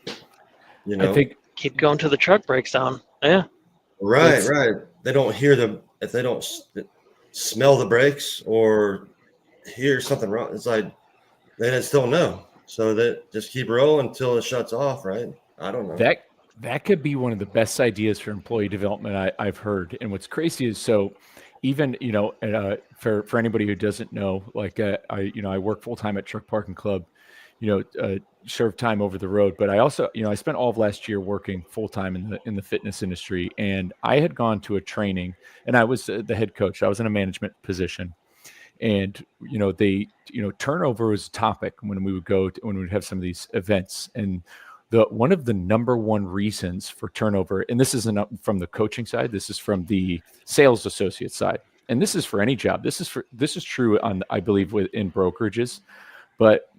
I think keep going till the truck breaks down. Yeah. Right. They don't hear if they don't smell the brakes or hear something wrong. It's like they just don't know. So that just keep rolling until it shuts off, right? I don't know. That could be one of the best ideas for employee development I've heard. And what's crazy is, so even, for anybody who doesn't know, like I work full time at Truck Parking Club, serve time over the road, but I also, I spent all of last year working full time in the fitness industry, and I had gone to a training, and I was the head coach. I was in a management position, and turnover was a topic when we would when we'd have some of these events, and one of the number one reasons for turnover, and this isn't from the coaching side, this is from the sales associate side, and this is for any job. This is true on, I believe, in brokerages. But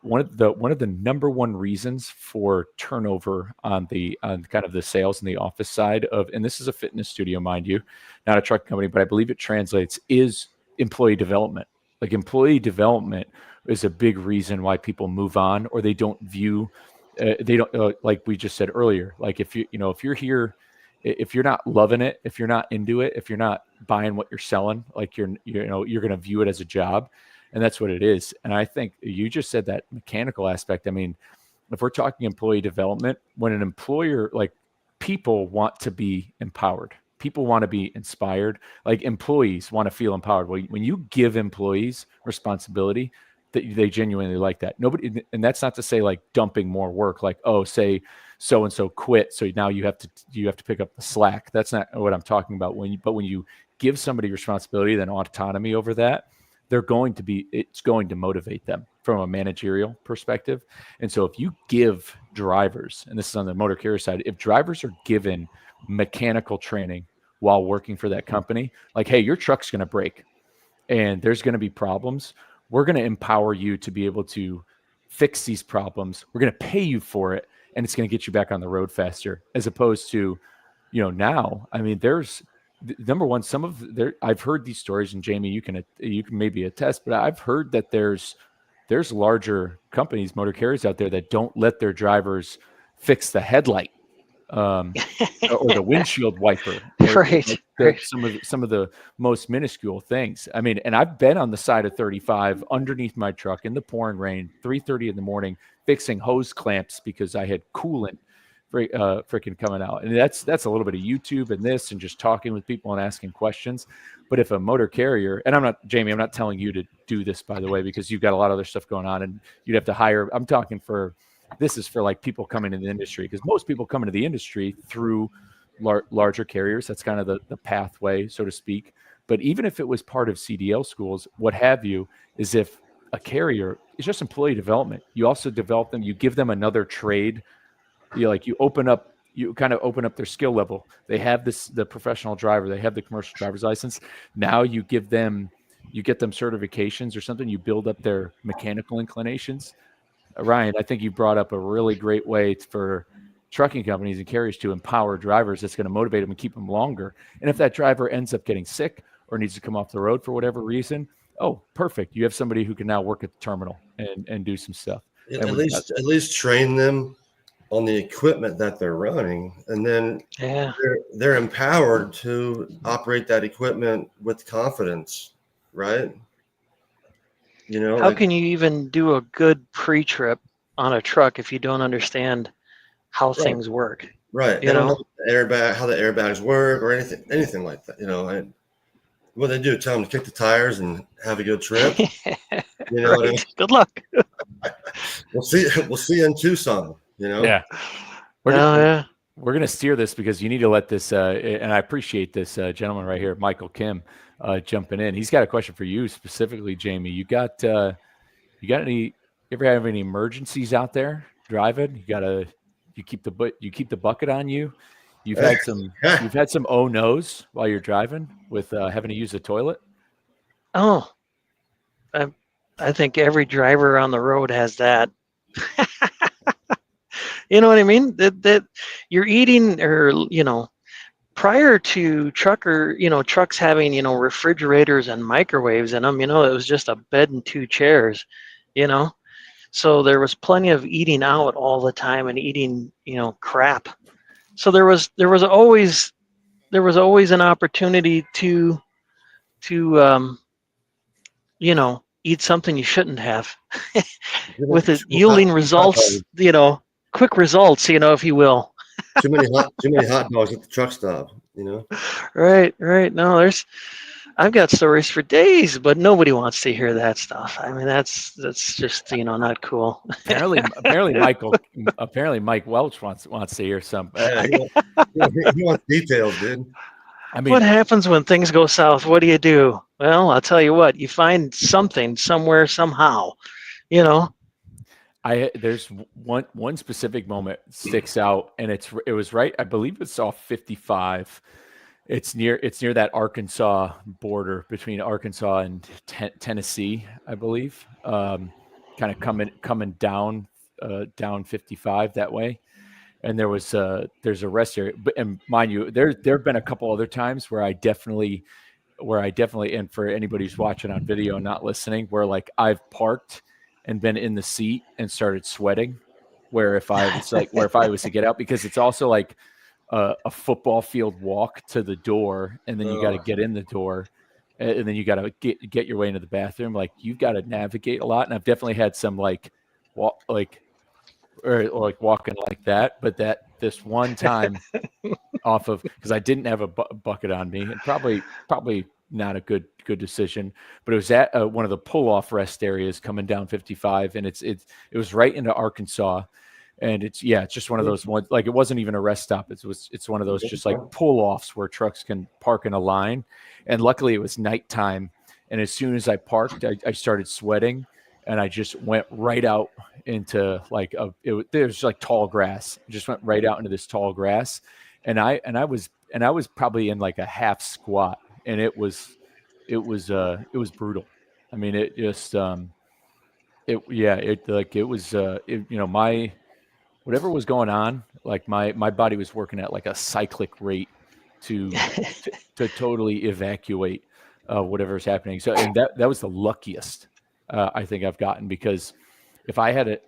one of the number one reasons for turnover on kind of the sales and the office side of, and this is a fitness studio, mind you, not a truck company, but I believe it translates, is employee development. Like, employee development is a big reason why people move on, or they don't view. They don't, like we just said earlier, like if you're here, if you're not loving it, if you're not into it, if you're not buying what you're selling, like you're going to view it as a job, and that's what it is. And I think you just said that mechanical aspect. I mean, if we're talking employee development, when an employer, like, people want to be empowered, people want to be inspired, like employees want to feel empowered. When you give employees responsibility, that they genuinely like that. Nobody, and that's not to say like dumping more work, like, oh, say so and so quit, so now you have to pick up the slack. That's not what I'm talking about. But when you give somebody responsibility, then autonomy over that, it's going to motivate them from a managerial perspective. And so if you give drivers, and this is on the motor carrier side, if drivers are given mechanical training while working for that company, like, hey, your truck's going to break and there's going to be problems, we're going to empower you to be able to fix these problems. We're going to pay you for it, and it's going to get you back on the road faster, as opposed to, now, I mean, there's number one, I've heard these stories, and Jamie, you can maybe attest, but I've heard that there's larger companies, motor carriers out there, that don't let their drivers fix the headlight, or the windshield wiper, Right. some of the most minuscule things. I mean, and I've been on the side of 35 underneath my truck in the pouring rain, 3:30 in the morning, fixing hose clamps because I had coolant freaking coming out. And that's a little bit of YouTube and this, and just talking with people and asking questions. But if a motor carrier, and Jamie, I'm not telling you to do this, by the way, because you've got a lot of other stuff going on and you'd have to hire. I'm talking this is for like people coming into the industry, because most people come into the industry through larger carriers. That's kind of the pathway, so to speak. But even if it was part of CDL schools, what have you, is if a carrier is just employee development, you also develop them, you give them another trade. You kind of open up their skill level. They have the professional driver, they have the commercial driver's license. Now you get them certifications or something. You build up their mechanical inclinations. Ryan, I think you brought up a really great way for trucking companies and carriers to empower drivers. That's going to motivate them and keep them longer. And if that driver ends up getting sick or needs to come off the road for whatever reason, oh, perfect. You have somebody who can now work at the terminal and do some stuff. At least train them on the equipment that they're running, and then they're empowered to operate that equipment with confidence, right? How can you even do a good pre-trip on a truck if you don't understand how things work? Right. They don't know how the airbags work or anything like that. What they do, tell them to kick the tires and have a good trip. Right. What I mean? Good luck. We'll see you in Tucson. Yeah. We're gonna steer this, because you need to let this, and I appreciate this gentleman right here, Michael Kim, jumping in. He's got a question for you specifically, Jamie. You ever have any emergencies out there driving? You keep the bucket on you. You've had some oh no's while you're driving with having to use the toilet. Oh, I think every driver on the road has that. You know what I mean? That you're eating, or prior to trucks having refrigerators and microwaves in them. It was just a bed and two chairs. So there was plenty of eating out all the time and eating crap. So there was always an opportunity to eat something you shouldn't have, Give with it too yielding hot results, dogs. quick results, if you will. Too many hot dogs at the truck stop. Right, right. No, I've got stories for days, but nobody wants to hear that stuff. I mean, that's just not cool. Apparently Mike Welch wants to hear some. Yeah, he wants details, dude. I mean, What happens when things go south? What do you do? Well, I'll tell you what. You find something somewhere somehow. You know. there's one specific moment sticks out, and it was right. I believe it's off 55. It's near that Arkansas border between Arkansas and Tennessee, I believe. Kind of coming down 55 that way. And there's a rest area, and mind you, there've been a couple other times where I definitely, and for anybody who's watching on video and not listening, where like I've parked and been in the seat and started sweating, where if I was to get out, because it's also like a football field walk to the door, and then you got to get in the door, and then you got to get your way into the bathroom. Like you've got to navigate a lot, and I've definitely had some or like walking like that, but this one time off of, because I didn't have a bucket on me, and probably not a good decision, but it was at one of the pull-off rest areas coming down 55, and it was right into Arkansas, and it's just one of those ones, like it wasn't even a rest stop. It's one of those just like pull-offs where trucks can park in a line, and luckily it was nighttime, and as soon as I parked, I started sweating. And I just went right out into like there's like tall grass. Just went right out into this tall grass, and I was probably in like a half squat, and it was brutal. I mean, it just my whatever was going on, like my body was working at like a cyclic rate to totally evacuate whatever's happening. So, and that was the luckiest I think I've gotten, because the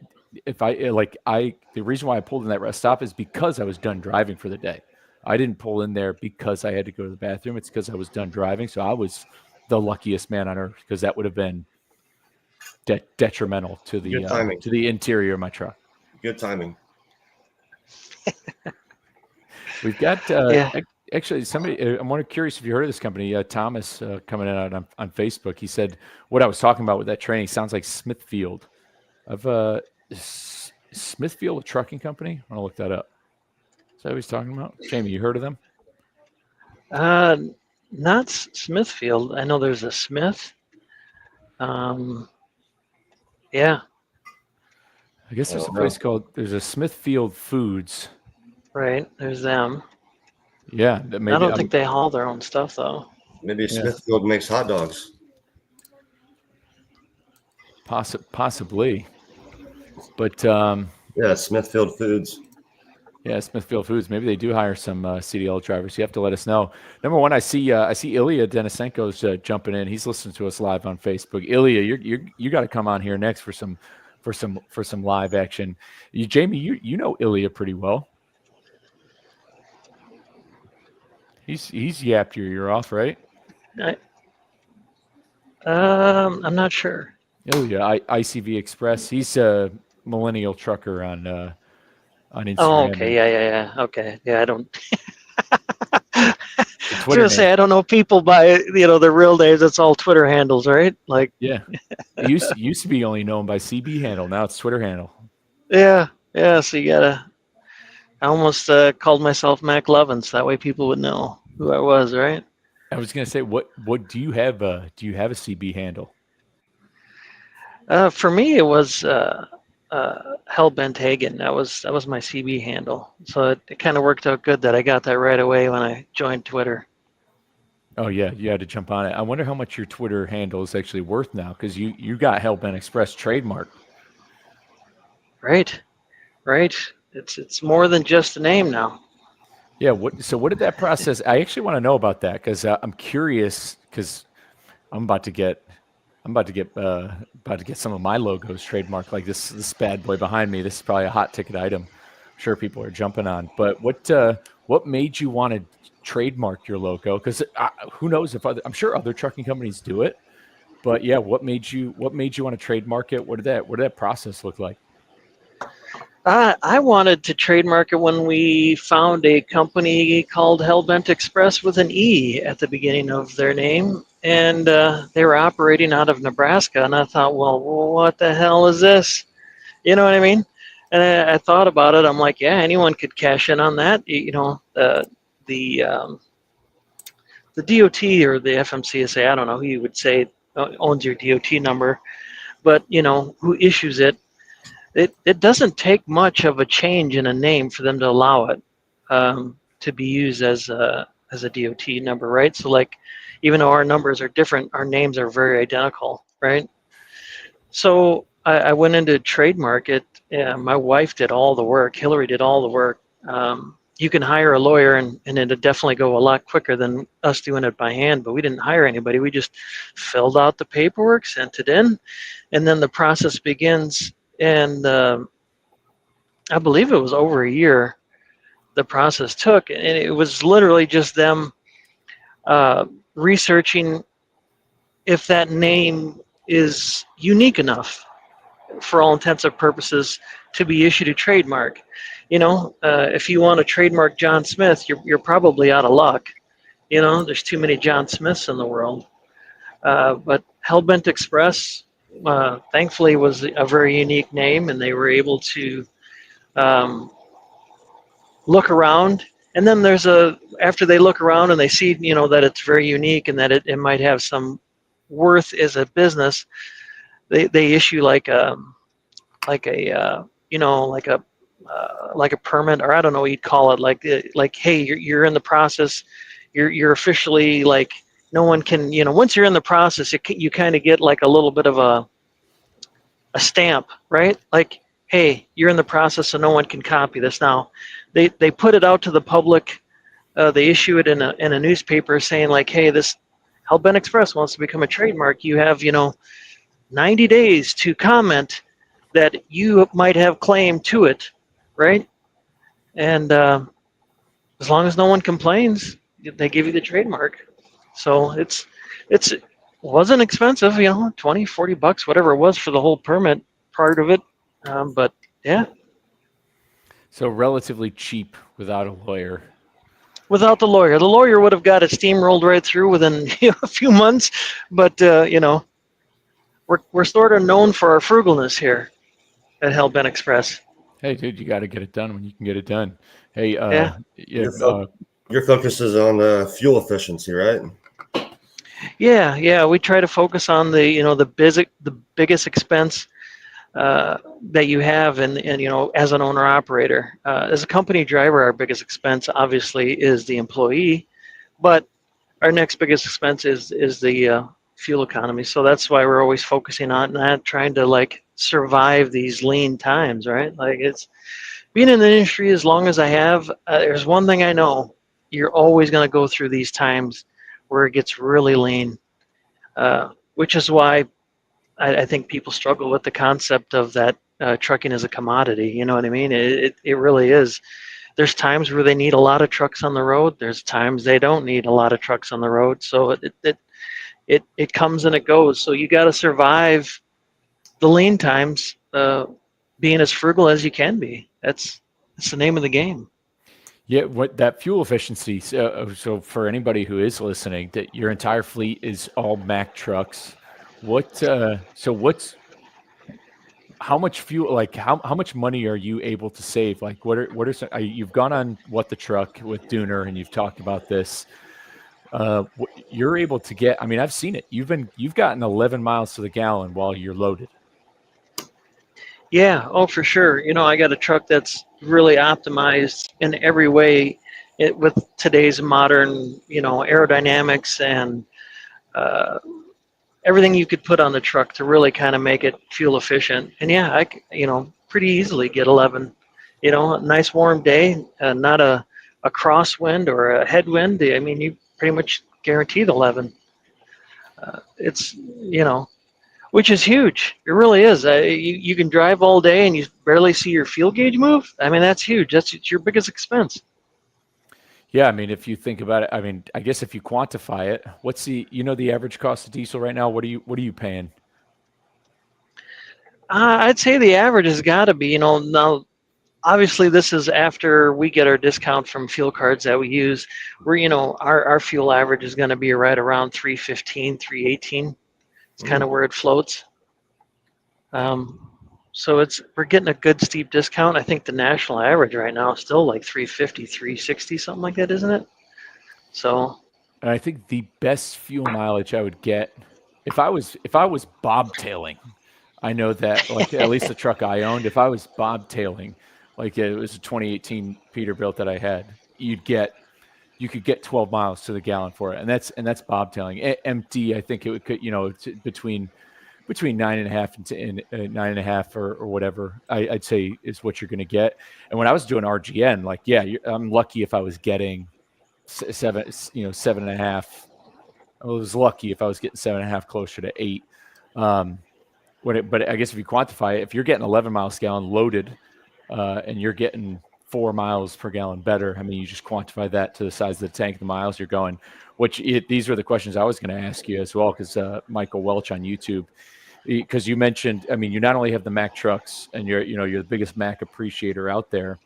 reason why I pulled in that rest stop is because I was done driving for the day. I didn't pull in there because I had to go to the bathroom. It's because I was done driving. So I was the luckiest man on earth, because that would have been detrimental to the interior of my truck. Good timing. We've got actually somebody. I'm curious if you heard of this company. Thomas coming in on Facebook. He said what I was talking about with that training sounds like Smithfield. Smithfield, a trucking company. I want to look that up. Is that what he's talking about? Jamie, you heard of them? Not Smithfield. I know there's a Smith. Yeah. I guess there's a place there's a Smithfield Foods. Right. There's them. Yeah. I don't think they haul their own stuff, though. Maybe Smithfield makes hot dogs. Possibly. But Smithfield Foods. Yeah, Smithfield Foods. Maybe they do hire some CDL drivers. You have to let us know. Number one, I see Ilya Denisenko's jumping in. He's listening to us live on Facebook. Ilya, you got to come on here next for some live action. Jamie, you know Ilya pretty well. He's yapped your ear off, right? I'm not sure. Ilya, ICV Express. He's a millennial trucker on Instagram. Oh, okay. Yeah. Okay. Yeah, I don't. I was gonna say I don't know people by their real names. It's all Twitter handles, right? Like yeah, it used to be only known by CB handle. Now it's Twitter handle. Yeah. So you gotta. I almost called myself Mac Lovins. That way people would know who I was, right? I was gonna say, what do you have? Do you have a CB handle? For me, it was Hellbent Hagen. That was my CB handle. So it kind of worked out good that I got that right away when I joined Twitter. Oh yeah, you had to jump on it. I wonder how much your Twitter handle is actually worth now, because you got Hellbent Express trademark. Right. It's more than just a name now. Yeah. What did that process? I actually want to know about that, because I'm curious, because I'm about to get some of my logos trademarked, like this bad boy behind me. This is probably a hot ticket item. I'm sure people are jumping on. But what made you want to trademark your logo? Because who knows if I'm sure other trucking companies do it, But yeah, what made you want to trademark it? What did that process look like? I wanted to trademark it when we found a company called Hellbent Express with an E at the beginning of their name, and they were operating out of Nebraska. And I thought, well, what the hell is this? You know what I mean? And I thought about it. I'm like, yeah, anyone could cash in on that. You know, the DOT or the FMCSA, I don't know who you would say owns your DOT number, but you know who issues it. It doesn't take much of a change in a name for them to allow it to be used as a DOT number, right? So like, even though our numbers are different, our names are very identical, right? So I went into trademark it. My wife did all the work. Hillary did all the work. You can hire a lawyer and it'd definitely go a lot quicker than us doing it by hand, but we didn't hire anybody. We just filled out the paperwork, sent it in, and then the process begins. And I believe it was over a year the process took, and it was literally just them researching if that name is unique enough for all intents and purposes to be issued a trademark. You know, if you want to trademark John Smith, you're probably out of luck. You know, there's too many John Smiths in the world. But Hellbent Express, thankfully, was a very unique name, and they were able to look around. And then after they look around and they see, you know, that it's very unique and that it might have some worth as a business, they issue like a permit, or I don't know what you'd call it, like hey, you're in the process, you're officially, like, no one can, you know, once you're in the process, you kind of get like a little bit of a stamp, right? Like, hey, you're in the process, so no one can copy this. Now, they put it out to the public. They issue it in a newspaper saying like, hey, this Hellbent Express wants to become a trademark. You have, 90 days to comment that you might have claim to it, right? And as long as no one complains, they give you the trademark. So it wasn't expensive, $20-$40, whatever it was for the whole permit part of it. But yeah. So relatively cheap without a lawyer. Without the lawyer would have got it steamrolled right through within a few months. But we're sort of known for our frugalness here at Hellbent Express. Hey, dude, you got to get it done when you can get it done. Hey, Your focus is on fuel efficiency, right? Yeah. We try to focus on the biggest expense that you have, and as an owner operator, as a company driver, our biggest expense obviously is the employee, but our next biggest expense is the fuel economy. So that's why we're always focusing on that, trying to survive these lean times, right? Like, it's being in the industry as long as I have. There's one thing I know: you're always going to go through these times where it gets really lean, which is why I think people struggle with the concept of that trucking is a commodity. You know what I mean? It really is. There's times where they need a lot of trucks on the road. There's times they don't need a lot of trucks on the road. So it comes and it goes. So you got to survive the lean times, being as frugal as you can be. That's the name of the game. Yeah, what that fuel efficiency. So for anybody who is listening, that your entire fleet is all Mack trucks. How much fuel, like how much money are you able to save? Like what are some, you've gone on What the Truck with Dooner and you've talked about this. You're able to get, I mean, I've seen it. You've gotten 11 miles to the gallon while you're loaded. Yeah, oh, for sure. I got a truck that's really optimized in every way with today's modern, aerodynamics and everything you could put on the truck to really kind of make it fuel efficient. And yeah, I pretty easily get 11. A nice warm day, not a crosswind or a headwind. I mean, you pretty much guaranteed 11. It's, which is huge. It really is. You can drive all day and you barely see your fuel gauge move. I mean, that's huge. It's your biggest expense. Yeah, I mean, if you think about it, I mean, I guess if you quantify it, what's the average cost of diesel right now? What are you paying? I'd say the average has got to be, now obviously this is after we get our discount from fuel cards that we use. Our fuel average is going to be right around 315, 318. It's kind of where it floats. So we're getting a good steep discount. I think the national average right now is still like 350, 360, something like that, isn't it? So And I think the best fuel mileage I would get if I was bobtailing, I know that like at least the truck I owned, if I was bobtailing, like it was a 2018 Peterbilt that I had, you could get 12 miles to the gallon for it, and that's bobtailing. Empty, I think it could between 9.5 and 9.5 or whatever. I'd say is what you're going to get. And when I was doing RGN, like I'm lucky if I was getting 7.5. I was lucky if I was getting 7.5 closer to 8. But I guess if you quantify it, if you're getting 11 miles a gallon loaded, and you're getting 4 miles per gallon better, I mean, you just quantify that to the size of the tank, the miles you're going. These were the questions I was going to ask you as well, because Michael Welch on YouTube, because you mentioned, I mean, you not only have the Mack trucks, and you're the biggest Mack appreciator out there.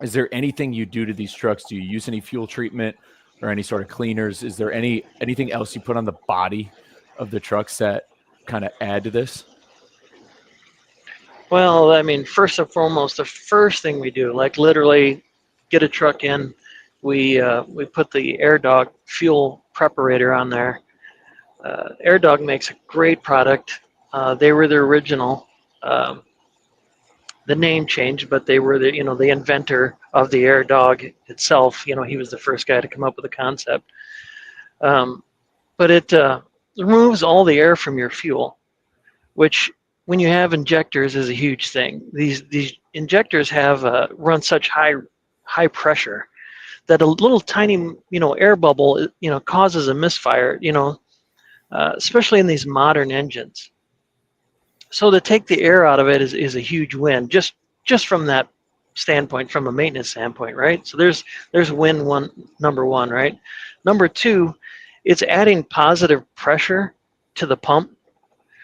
Is there anything you do to these trucks? Do you use any fuel treatment or any sort of cleaners? Is there anything else you put on the body of the trucks that kind of add to this? well, I mean, first and foremost, the first thing we do, like literally get a truck in, we put the AirDog fuel preparator on there. AirDog makes a great product. They were the original. The name changed, but they were the inventor of the AirDog itself. He was the first guy to come up with the concept. But it removes all the air from your fuel, which when you have injectors is a huge thing. These injectors have run such high pressure that a little tiny air bubble causes a misfire. Especially in these modern engines. So to take the air out of it is a huge win, just from that standpoint, from a maintenance standpoint, right? So there's number one, right? Number two, it's adding positive pressure to the pump.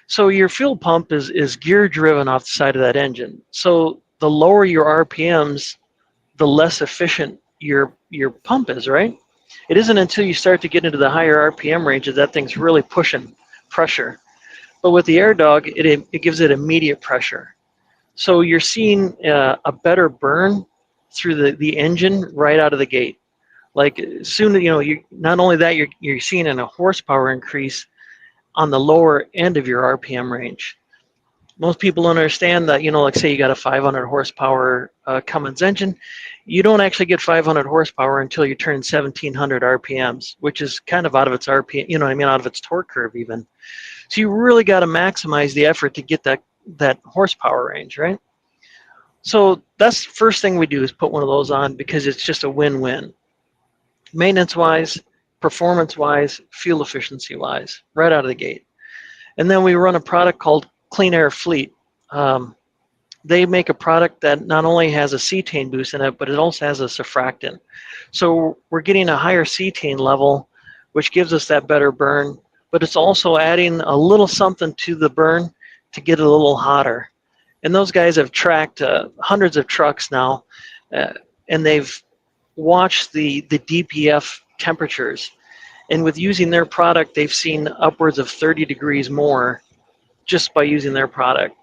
So your fuel pump is gear driven off the side of that engine. So the lower your RPMs, the less efficient your pump is, right? It isn't until you start to get into the higher RPM range that thing's really pushing pressure. But with the AirDog, it gives it immediate pressure. So you're seeing a better burn through the engine right out of the gate. Like soon, you not only that, you're seeing a horsepower increase on the lower end of your RPM range. Most people don't understand that, like say you got a 500 horsepower Cummins engine, you don't actually get 500 horsepower until you turn 1700 RPMs, which is kind of out of its RPM, out of its torque curve even. So you really got to maximize the effort to get that horsepower range, right? So that's the first thing we do is put one of those on, because it's just a win-win. Maintenance-wise, performance-wise, fuel efficiency-wise, right out of the gate. And then we run a product called Clean Air Fleet. They make a product that not only has a cetane boost in it, but it also has a surfactant. So we're getting a higher cetane level, which gives us that better burn, but it's also adding a little something to the burn to get it a little hotter. And those guys have tracked hundreds of trucks now, and they've watched the DPF temperatures. And with using their product, they've seen upwards of 30 degrees more just by using their product.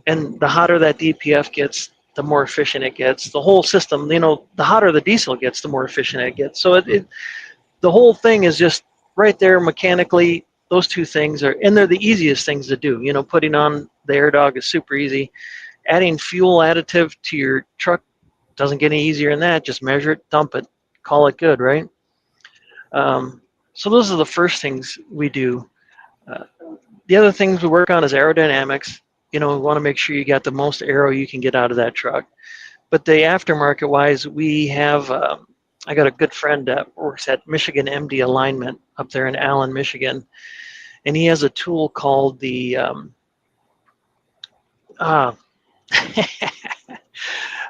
And the hotter that DPF gets, the more efficient it gets. The whole system, the hotter the diesel gets, the more efficient it gets. So the whole thing is just right there mechanically. Those two things and they're the easiest things to do. Putting on the AirDog is super easy. Adding fuel additive to your truck doesn't get any easier than that. Just measure it, dump it, call it good, right? So those are the first things we do. The other things we work on is aerodynamics. We want to make sure you got the most aero you can get out of that truck. But the aftermarket wise, we have, I got a good friend that works at Michigan MD Alignment up there in Allen, Michigan. And he has a tool called the,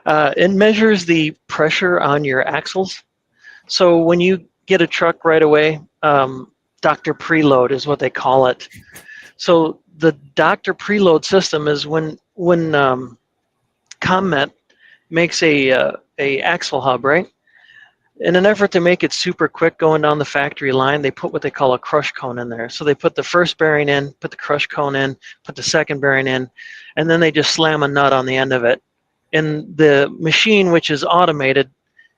it measures the pressure on your axles. So when you get a truck right away, Dr. Preload is what they call it. So the Dr. Preload system is when Comet makes a axle hub, right? In an effort to make it super quick going down the factory line, they put what they call a crush cone in there. So they put the first bearing in, put the crush cone in, put the second bearing in, and then they just slam a nut on the end of it. And the machine, which is automated,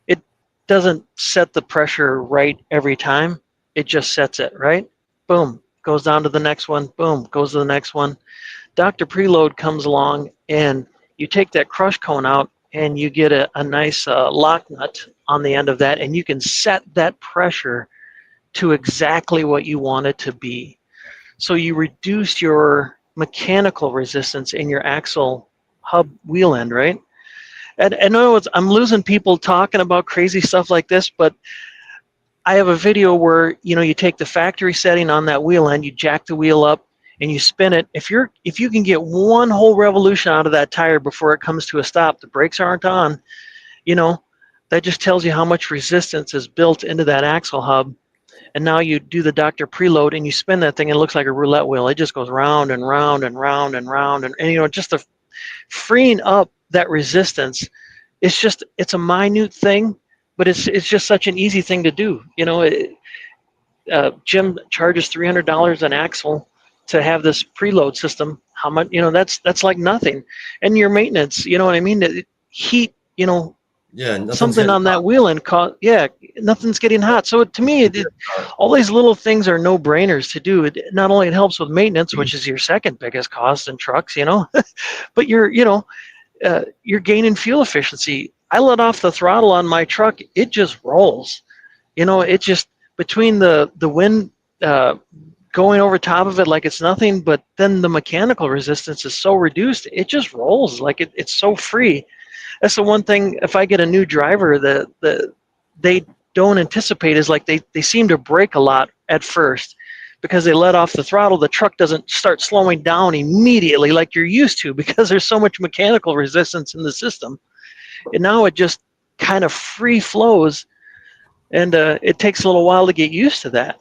it doesn't set the pressure right every time. It just sets it, right? Boom, goes down to the next one, boom, goes to the next one. Dr. Preload comes along and you take that crush cone out and you get a nice lock nut on the end of that, and you can set that pressure to exactly what you want it to be. So you reduce your mechanical resistance in your axle hub wheel end, right? And I know I'm losing people talking about crazy stuff like this, but I have a video where you take the factory setting on that wheel end, you jack the wheel up, and you spin it. If you can get one whole revolution out of that tire before it comes to a stop, the brakes aren't on, that just tells you how much resistance is built into that axle hub. And now you do the Dr. Preload and you spin that thing and it looks like a roulette wheel. It just goes round and round and round and round. And just the freeing up that resistance, it's a minute thing, but it's just such an easy thing to do. Jim charges $300 an axle to have this preload system. How much? That's like nothing. And your maintenance, you know what I mean? Heat, Yeah, something on that wheel end nothing's getting hot. So to me, all these little things are no-brainers to do. Not only it helps with maintenance, which is your second biggest cost in trucks, but you're gaining fuel efficiency. I let off the throttle on my truck, it just rolls. It just, between the wind going over top of it like it's nothing, but then the mechanical resistance is so reduced, it just rolls like it's so free. That's the one thing, if I get a new driver, that they don't anticipate is like they seem to brake a lot at first because they let off the throttle. The truck doesn't start slowing down immediately like you're used to because there's so much mechanical resistance in the system. And now it just kind of free flows, and it takes a little while to get used to that.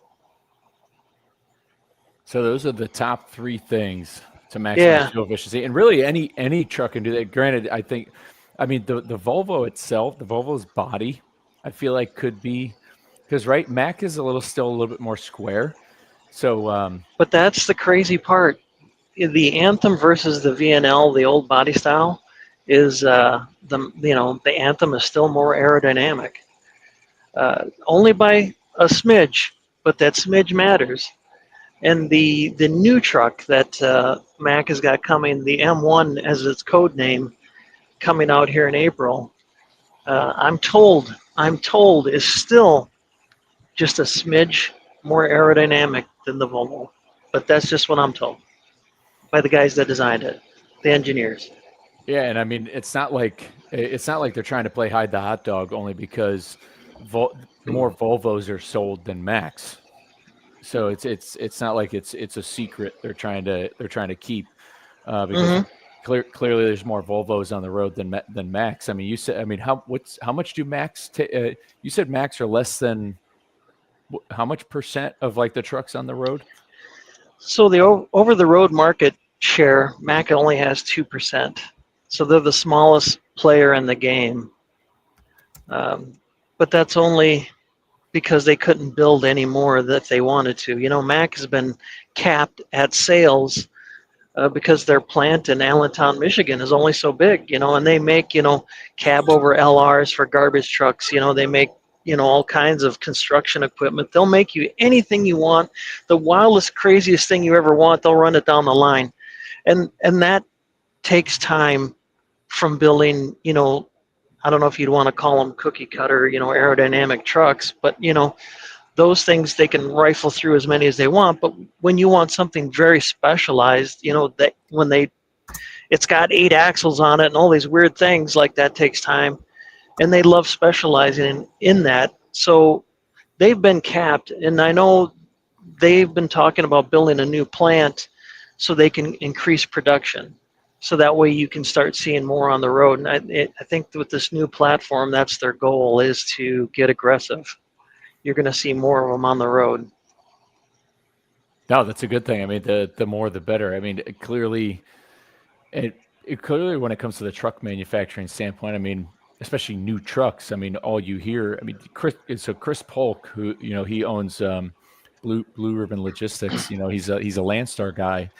So those are the top three things to maximize fuel efficiency. And really any truck can do that. Granted, the Volvo itself, the Volvo's body, I feel like could be, because Mack is still a little bit more square. So, but that's the crazy part. The Anthem versus the VNL, the old body style, is the Anthem is still more aerodynamic, only by a smidge, but that smidge matters. And the new truck that Mack has got coming, the M1 as its code name, coming out here in April, I'm told is still just a smidge more aerodynamic than the Volvo. But that's just what I'm told by the guys that designed it, the engineers. Yeah, and it's not like they're trying to play hide the hot dog only because more Volvos are sold than Macks. So it's not like it's a secret they're trying to keep because clearly there's more Volvos on the road than Macks. You said how much do Macks you said Macks are less than how much percent of like the trucks on the road? So the over the road market share, Mack only has 2%. So they're the smallest player in the game. But that's only because they couldn't build any more that they wanted to. Mack has been capped at sales because their plant in Allentown, Michigan is only so big, and they make, cab over LRs for garbage trucks. They make, all kinds of construction equipment. They'll make you anything you want, the wildest, craziest thing you ever want, they'll run it down the line. And that takes time from building, I don't know if you'd want to call them cookie cutter, aerodynamic trucks, but, those things they can rifle through as many as they want. But when you want something very specialized, that it's got 8 axles on it and all these weird things, like that takes time. And they love specializing in that. So they've been capped. And I know they've been talking about building a new plant so they can increase production. so that way you can start seeing more on the road. And I think with this new platform, that's their goal, is to get aggressive. You're going to see more of them on the road. No, that's a good thing. I mean, the more the better. I mean, clearly, clearly when it comes to the truck manufacturing standpoint, I mean, especially new trucks. I mean, all you hear. I mean, Chris Polk, who he owns Blue Ribbon Logistics. He's a Landstar guy.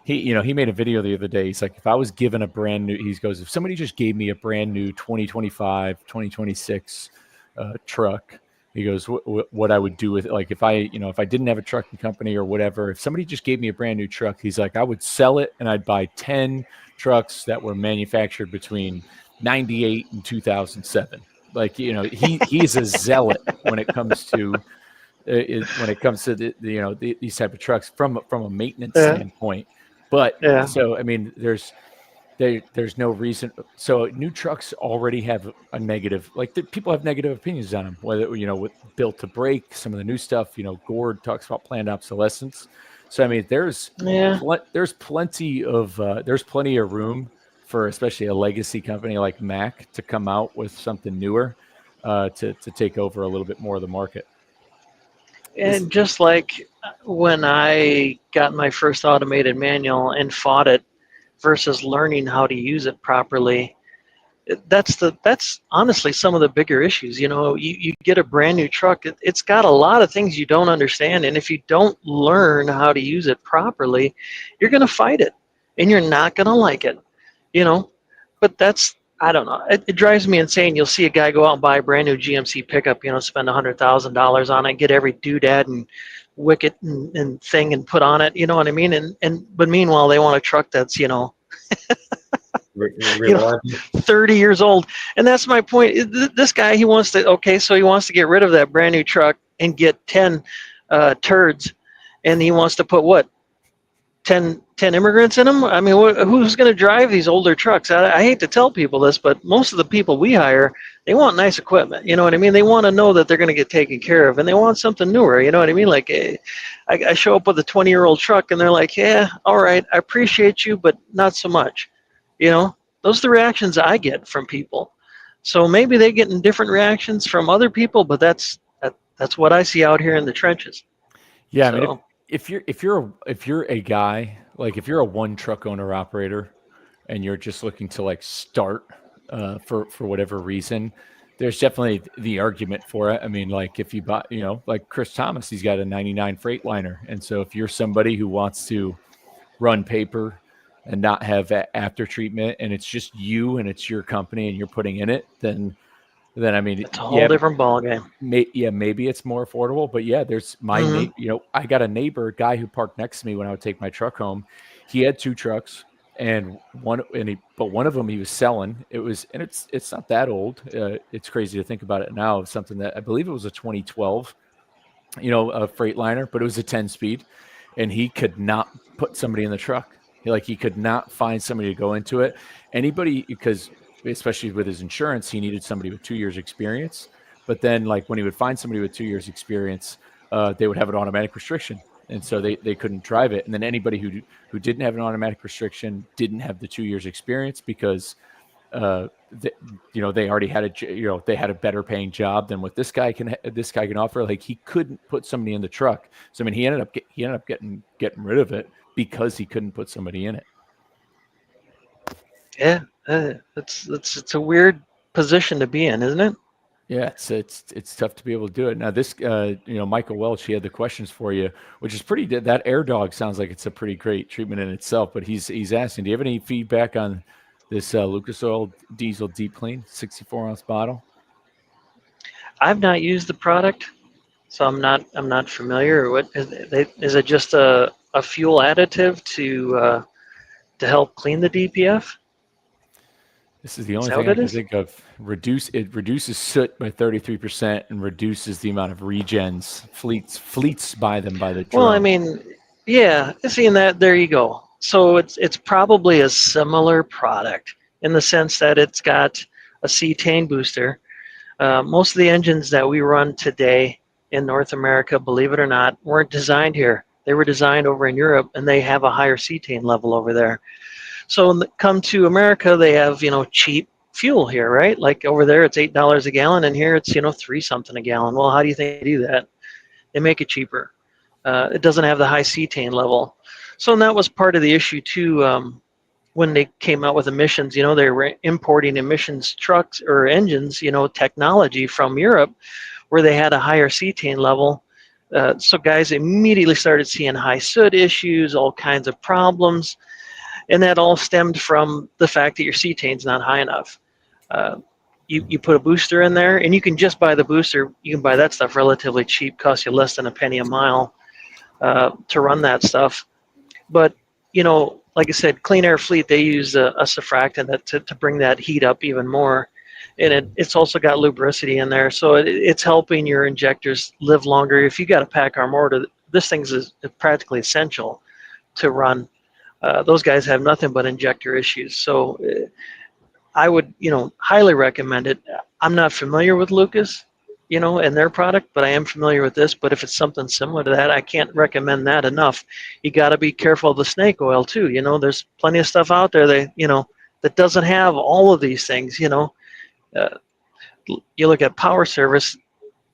He made a video the other day. He's like, if I was given a brand new, he goes, if somebody just gave me a brand new 2025, 2026 truck, he goes, what I would do with it, like if I didn't have a trucking company or whatever, if somebody just gave me a brand new truck, he's like, I would sell it and I'd buy 10 trucks that were manufactured between 98 and 2007. Like, he's a zealot when it comes to these type of trucks from a maintenance standpoint. But so I mean, there's no reason. So new trucks already have a negative, like people have negative opinions on them, whether with built to break, some of the new stuff. Gord talks about planned obsolescence. So I mean, there's plenty of room for especially a legacy company like Mack to come out with something newer to take over a little bit more of the market. And just like when I got my first automated manual and fought it versus learning how to use it properly, that's honestly some of the bigger issues. You get a brand new truck, it's got a lot of things you don't understand, and if you don't learn how to use it properly, you're going to fight it, and you're not going to like it. But that's, I don't know. It drives me insane. You'll see a guy go out and buy a brand new GMC pickup, spend $100,000 on it, get every doodad and wicket and thing and put on it. You know what I mean? But meanwhile, they want a truck that's 30 years old. And that's my point. This guy, he wants to get rid of that brand new truck and get 10 turds, and he wants to put what? 10 immigrants in them? I mean, who's going to drive these older trucks? I hate to tell people this, but most of the people we hire, they want nice equipment. You know what I mean? They want to know that they're going to get taken care of, and they want something newer. You know what I mean? Like, I show up with a 20-year-old truck, and they're like, yeah, all right, I appreciate you, but not so much. Those are the reactions I get from people. So maybe they're getting different reactions from other people, but that's what I see out here in the trenches. Yeah, so, I mean, if you're a guy, like if you're a one truck owner operator and you're just looking to like start for whatever reason, there's definitely the argument for it. I mean, like if you buy, like Chris Thomas, he's got a 99 Freightliner. And so if you're somebody who wants to run paper and not have after treatment, and it's just you and it's your company and you're putting in it, then I mean, it's a whole different ballgame. Maybe it's more affordable, but there's my, I got a neighbor, guy who parked next to me when I would take my truck home. He had two trucks, but one of them he was selling. It's not that old. It's crazy to think about it now. Something that I believe it was a 2012, a Freightliner, but it was a 10-speed, and he could not put somebody in the truck. He could not find somebody to go into it. Because especially with his insurance, he needed somebody with 2 years experience. But then like when he would find somebody with 2 years experience, they would have an automatic restriction. And so they couldn't drive it. And then anybody who didn't have an automatic restriction didn't have the 2 years experience because, they already had they had a better paying job than what this guy can offer. Like he couldn't put somebody in the truck. So, I mean, he ended up getting rid of it because he couldn't put somebody in it. Yeah. It's a weird position to be in, isn't it? Yeah, it's tough to be able to do it. Now this, Michael Welch, he had the questions for you, which is pretty. That Air Dog sounds like it's a pretty great treatment in itself. But he's asking, do you have any feedback on this Lucas Oil Diesel Deep Clean 64-ounce bottle? I've not used the product, so I'm not familiar. What is it? Just a fuel additive to help clean the DPF? This is the only thing I can think of. It reduces soot by 33% and reduces the amount of regens. Fleets buy them by the drum. Well, I mean, yeah, seeing that, there you go. So it's probably a similar product in the sense that it's got a cetane booster. Most of the engines that we run today in North America, believe it or not, weren't designed here. They were designed over in Europe, and they have a higher cetane level over there. So when they come to America, they have, cheap fuel here, right? Like over there, it's $8 a gallon, and here it's, 3 something a gallon. Well, how do you think they do that? They make it cheaper. It doesn't have the high cetane level. So and that was part of the issue too. When they came out with emissions, they were importing emissions trucks or engines, technology from Europe where they had a higher cetane level. So guys immediately started seeing high soot issues, all kinds of problems. And that all stemmed from the fact that your cetane's not high enough. You put a booster in there, and you can just buy the booster. You can buy that stuff relatively cheap, costs you less than a penny a mile to run that stuff. But, like I said, Clean Air Fleet, they use a surfactant to bring that heat up even more. And it's also got lubricity in there, so it's helping your injectors live longer. If you got a PACCAR motor, this thing's is practically essential to run. Those guys have nothing but injector issues. So I would, highly recommend it. I'm not familiar with Lucas, and their product, but I am familiar with this. But if it's something similar to that, I can't recommend that enough. You got to be careful of the snake oil too. There's plenty of stuff out there that doesn't have all of these things. You look at Power Service,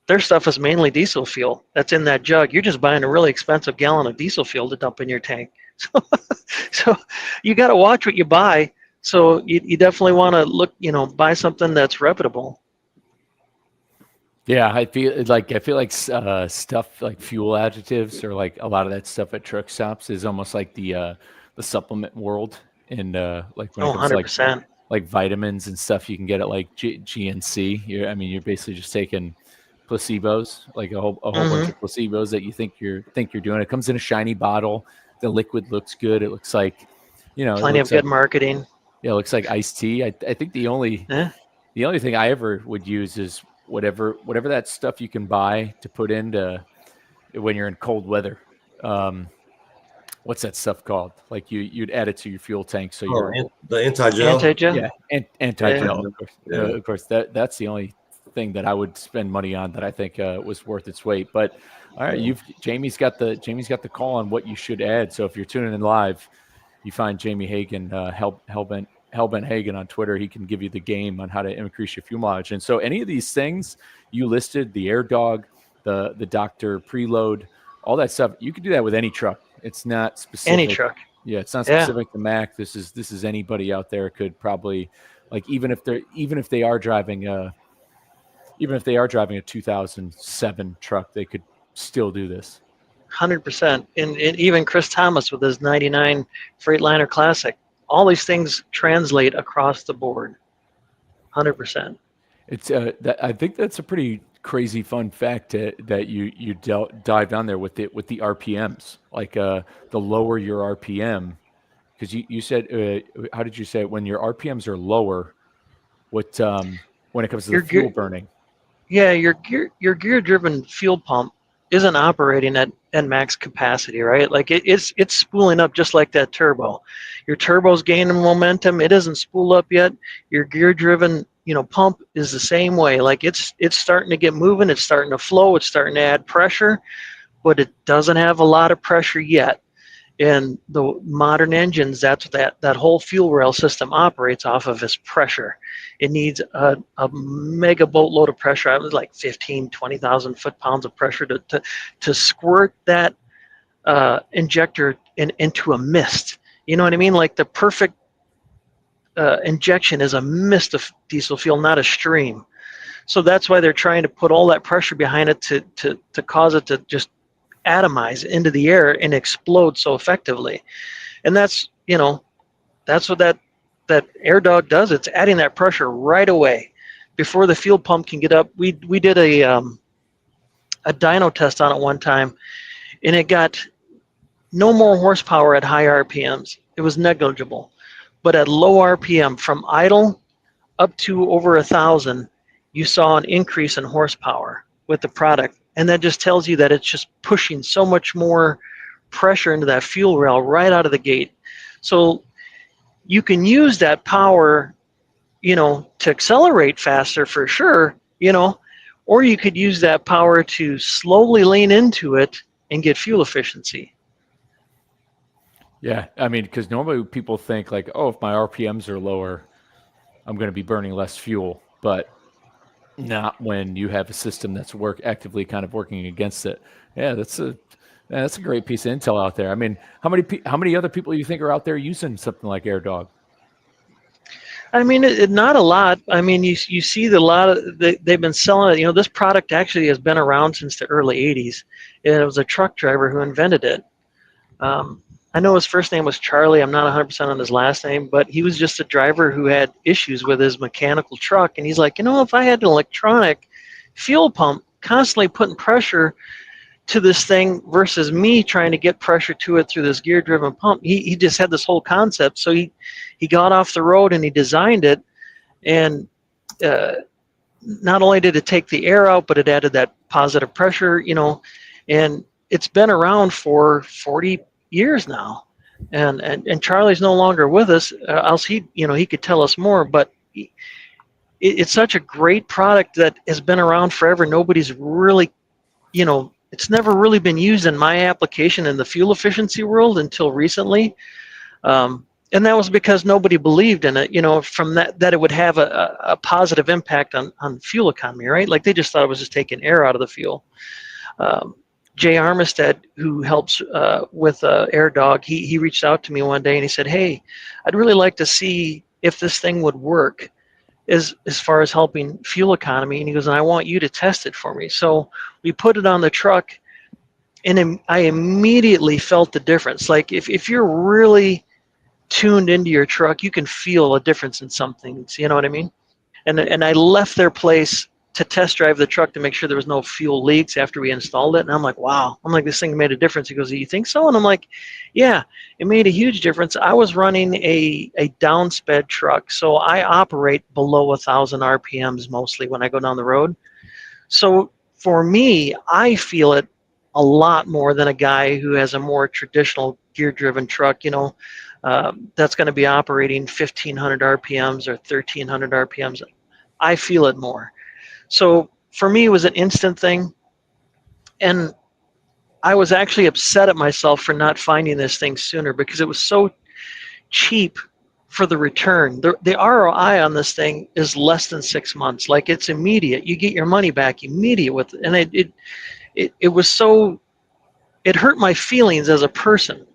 their stuff is mainly diesel fuel that's in that jug. You're just buying a really expensive gallon of diesel fuel to dump in your tank. So you got to watch what you buy. So you definitely want to look, buy something that's reputable. Yeah, I feel like stuff like fuel additives or like a lot of that stuff at truck stops is almost like the supplement world. And like when it comes to 100%. like vitamins and stuff, you can get it like GNC. You're basically just taking placebos, like a whole bunch of placebos that you think you're doing. It comes in a shiny bottle. The liquid looks good. It looks like, Plenty of good marketing. Yeah, it looks like iced tea. I think the only thing I ever would use is whatever that stuff you can buy to put into when you're in cold weather. What's that stuff called? Like you'd add it to your fuel tank, so the anti-gel. Yeah, anti-gel. Yeah. Of course, Yeah. of course. That's the only thing that I would spend money on that I think was worth its weight. But all right, Jamie's got the call on what you should add. So if you're tuning in live, you find Jamie Hagan, Hellbent Hagan on Twitter. He can give you the game on how to increase your fuel mileage. And so any of these things you listed, the Air Dog, the Doctor preload, all that stuff, you can do that with any truck. It's not specific. Any truck. Yeah, it's not specific to Mack. This is anybody out there could probably, like, even if they are driving a 2007 truck, they could still do this. 100%. And even Chris Thomas with his 99 Freightliner Classic, all these things translate across the board. 100%. It's I think that's a pretty crazy fun fact that you dive down there with the RPMs, like the lower your RPM, because you said how did you say it? When your RPMs are lower, what when it comes to the fuel burning? Yeah, your gear driven fuel pump isn't operating at max capacity, right? Like it's spooling up just like that turbo. Your turbo's gaining momentum. It isn't spooled up yet. Your gear driven pump is the same way. Like it's starting to get moving. It's starting to flow. It's starting to add pressure, but it doesn't have a lot of pressure yet. And the modern engines, that's what that whole fuel rail system operates off of is pressure. It needs a mega boatload of pressure. I was like 15, 20,000 foot-pounds of pressure to squirt that injector into a mist. You know what I mean? Like the perfect injection is a mist of diesel fuel, not a stream. So that's why they're trying to put all that pressure behind it to cause it to just atomize into the air and explode so effectively. And that's what that Air Dog does. It's adding that pressure right away before the fuel pump can get up. We did a dyno test on it one time, and it got no more horsepower at high RPMs. It was negligible. But at low RPM, from idle up to over 1,000, you saw an increase in horsepower with the product. And that just tells you that it's just pushing so much more pressure into that fuel rail right out of the gate. So you can use that power, to accelerate faster for sure, or you could use that power to slowly lean into it and get fuel efficiency. Yeah, I mean, because normally people think like, oh, if my RPMs are lower, I'm going to be burning less fuel, but not when you have a system that's actively kind of working against it. Yeah, that's a great piece of intel out there. I mean, how many other people do you think are out there using something like AirDog? I mean, not a lot. I mean, you see the lot of they've been selling it. You know, this product actually has been around since the early '80s, and it was a truck driver who invented it. Um, I know his first name was Charlie. I'm not 100% on his last name, but he was just a driver who had issues with his mechanical truck, and he's like, you know, if I had an electronic fuel pump constantly putting pressure to this thing versus me trying to get pressure to it through this gear driven pump, he just had this whole concept. So he got off the road and he designed it, and not only did it take the air out, but it added that positive pressure, you know, and it's been around for 40 years now. And Charlie's no longer with us, else he could tell us more, but it's such a great product that has been around forever. Nobody's really, you know, it's never really been used in my application in the fuel efficiency world until recently. And that was because nobody believed in it, you know, from that it would have a positive impact on fuel economy, right? Like they just thought it was just taking air out of the fuel. Jay Armistead, who helps with AirDog, he reached out to me one day and he said, hey, I'd really like to see if this thing would work as far as helping fuel economy. And he goes, and I want you to test it for me. So we put it on the truck, and I immediately felt the difference. Like if you're really tuned into your truck, you can feel a difference in some things. You know what I mean? And I left their place to test drive the truck to make sure there was no fuel leaks after we installed it. And I'm like, wow. I'm like, this thing made a difference. He goes, do you think so? And I'm like, yeah, it made a huge difference. I was running a downsped truck, so I operate below 1,000 RPMs mostly when I go down the road. So for me, I feel it a lot more than a guy who has a more traditional gear-driven truck, you know, that's going to be operating 1,500 RPMs or 1,300 RPMs. I feel it more. So for me, it was an instant thing. And I was actually upset at myself for not finding this thing sooner because it was so cheap for the return. The ROI on this thing is less than 6 months. Like it's immediate. You get your money back immediate with it. And it was so, it hurt my feelings as a person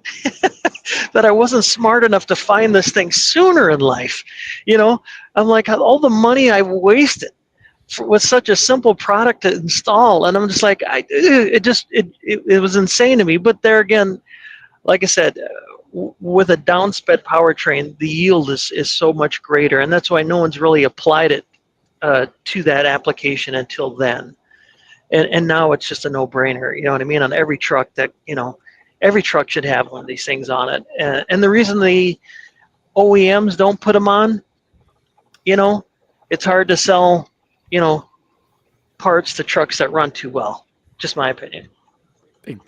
that I wasn't smart enough to find this thing sooner in life. You know, I'm like, all the money I wasted with such a simple product to install, and I'm just like, it was insane to me. But there again, like I said, with a downsped powertrain, the yield is so much greater, and that's why no one's really applied it to that application until then. And now it's just a no-brainer. You know what I mean? On every truck that, you know, every truck should have one of these things on it. And the reason the OEMs don't put them on, you know, it's hard to sell, you know, parts to trucks that run too well. Just my opinion.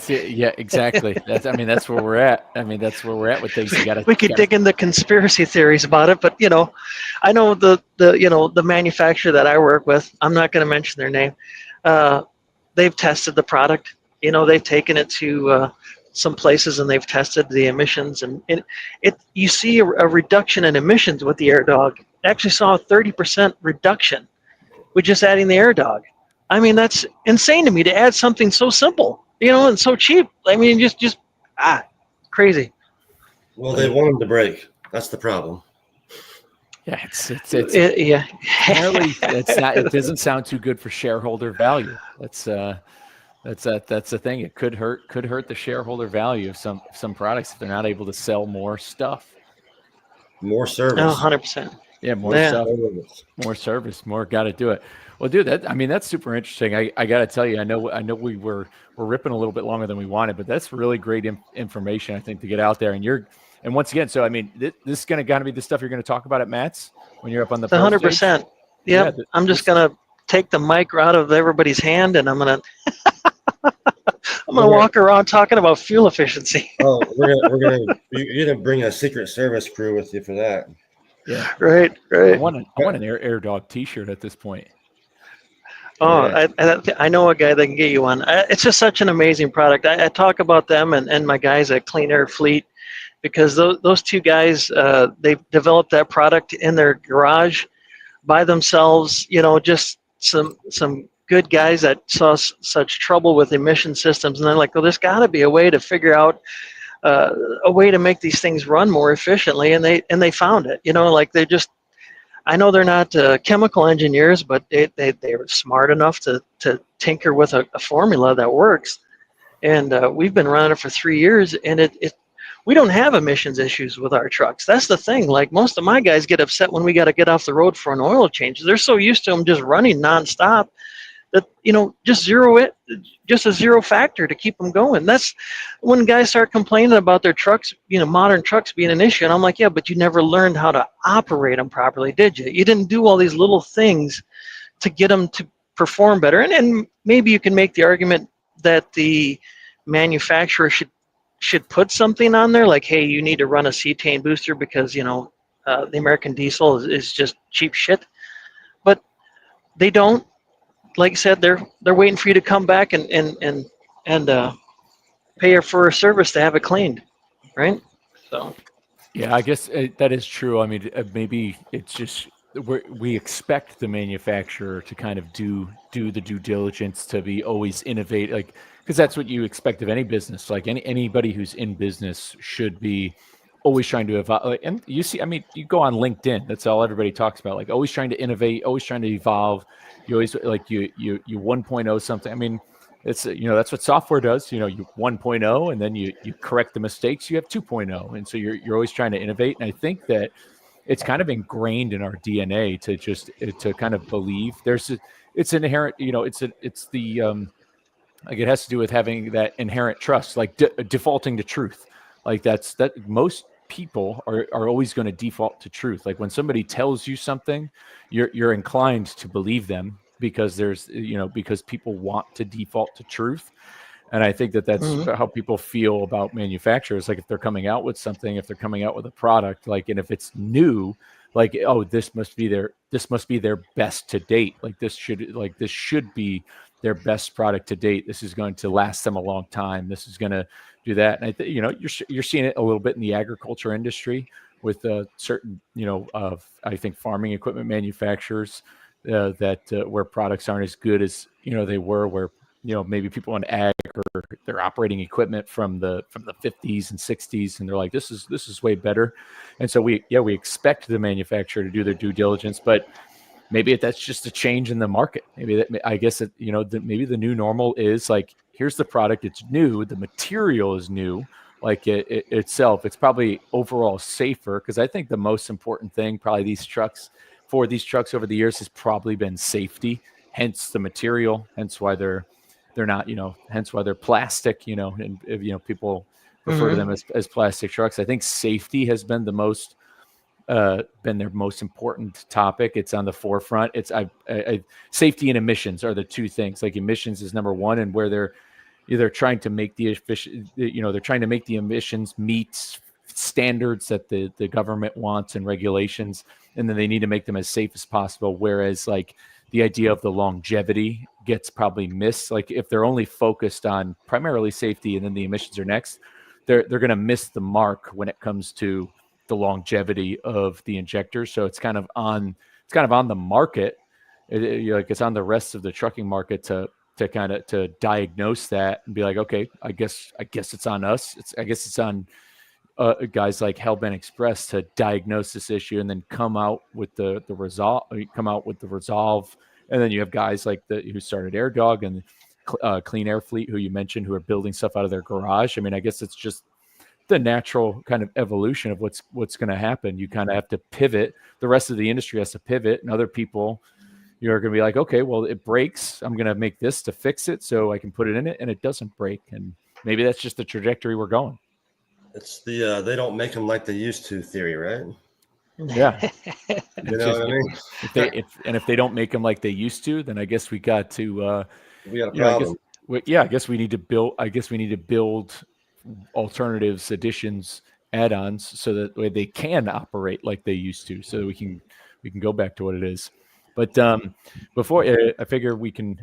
Yeah, exactly. That's where we're at. I mean, that's where we're at with things. We could dig into conspiracy theories about it, but you know, I know the manufacturer that I work with. I'm not going to mention their name. They've tested the product. You know, they've taken it to some places and they've tested the emissions, and you see a reduction in emissions with the AirDog. Actually saw a 30% reduction with just adding the AirDog. I mean, that's insane to me to add something so simple, you know, and so cheap. I mean, just crazy. Well, they want them to break. That's the problem. Yeah, yeah. Apparently, it doesn't sound too good for shareholder value. That's the thing. It could hurt the shareholder value of some products if they're not able to sell more stuff. More service. 100%. Yeah, more stuff, more service, more got to do it. Well, dude, that's super interesting. I got to tell you, I know we were ripping a little bit longer than we wanted, but that's really great information, I think, to get out there. And once again, so I mean, this is going to be the stuff you're going to talk about at Matt's when you're up on the 100%. Yeah, I'm just going to take the mic out of everybody's hand, and I'm going to walk around talking about fuel efficiency. Oh, you're gonna bring a Secret Service crew with you for that. Yeah, right. I want an AirDog T-shirt at this point. Oh, yeah. I know a guy that can get you one. It's just such an amazing product. I talk about them and my guys at Clean Air Fleet, because those two guys, they developed that product in their garage by themselves. Just some good guys that saw such trouble with emission systems, and they're like, well, there's got to be a way to figure out a way to make these things run more efficiently, and they found it. Like they're just, I know they're not chemical engineers, but they're smart enough to tinker with a formula that works. And we've been running it for 3 years, and we don't have emissions issues with our trucks. That's the thing. Like, most of my guys get upset when we got to get off the road for an oil change. They're so used to them just running nonstop that, just just a zero factor to keep them going. That's when guys start complaining about their trucks, modern trucks being an issue. And I'm like, yeah, but you never learned how to operate them properly, did you? You didn't do all these little things to get them to perform better. And maybe you can make the argument that the manufacturer should put something on there, like, hey, you need to run a cetane booster because the American diesel is just cheap shit. But they don't. Like I said, they're waiting for you to come back and pay for a service to have it cleaned, right? So Yeah, I guess that is true. I mean, maybe it's just we expect the manufacturer to kind of do the due diligence, to be always innovate, like, because that's what you expect of any business. Like anybody who's in business should be always trying to evolve. And you see, I mean, you go on LinkedIn, that's all everybody talks about, like always trying to innovate, always trying to evolve. You always, like, you 1.0 something. I mean, it's, that's what software does. You 1.0, and then you correct the mistakes, you have 2.0, and so you're always trying to innovate. And I think that it's kind of ingrained in our DNA to kind of believe it's inherent. It's the like, it has to do with having that inherent trust, like defaulting to truth. Like that most people are always going to default to truth. Like when somebody tells you something, you're inclined to believe them because because people want to default to truth. And I think that's how people feel about manufacturers. Like if they're coming out with something, if they're coming out with a product, like, and if it's new, like, oh, this must be their best to date. Like this should be their best product to date. This is going to last them a long time. This is going to do that. And you're seeing it a little bit in the agriculture industry with certain, I think farming equipment manufacturers that where products aren't as good as, they were, where, maybe people in ag, or they're operating equipment from the 50s and 60s, and they're like, this is way better. And so we expect the manufacturer to do their due diligence, but maybe that's just a change in the market. Maybe I guess that, maybe the new normal is like, here's the product, it's new, the material is new, like it itself, it's probably overall safer. Because I think the most important thing, probably for these trucks over the years, has probably been safety, hence the material, hence why they're not, hence why they're plastic, and people refer to them as plastic trucks. I think safety has been been their most important topic. It's on the forefront. It's safety and emissions are the two things. Like emissions is number one, and where they're either trying to make they're trying to make the emissions meet standards that the government wants and regulations, and then they need to make them as safe as possible. Whereas like the idea of the longevity gets probably missed. Like if they're only focused on primarily safety and then the emissions are next, they're going to miss the mark when it comes to the longevity of the injector. So it's kind of on the market. It's on the rest of the trucking market to diagnose that and be like, okay, I guess it's on us. I guess it's on guys like Hellbent Express to diagnose this issue and then come out with the resolve. And then you have guys like who started AirDog and Clean Air Fleet, who you mentioned, who are building stuff out of their garage. I mean, I guess it's just the natural kind of evolution of what's going to happen. You kind of have to pivot. The rest of the industry has to pivot, and other people, you're going to be like, okay, well, it breaks. I'm going to make this to fix it so I can put it in it, and it doesn't break. And maybe that's just the trajectory we're going. It's the they don't make them like they used to theory, right? Yeah. You know what I mean? If they don't make them like they used to, then I guess we got to we got a problem. I guess we need to build alternatives, additions, add-ons, so that way they can operate like they used to, so that we can go back to what it is. But before I figure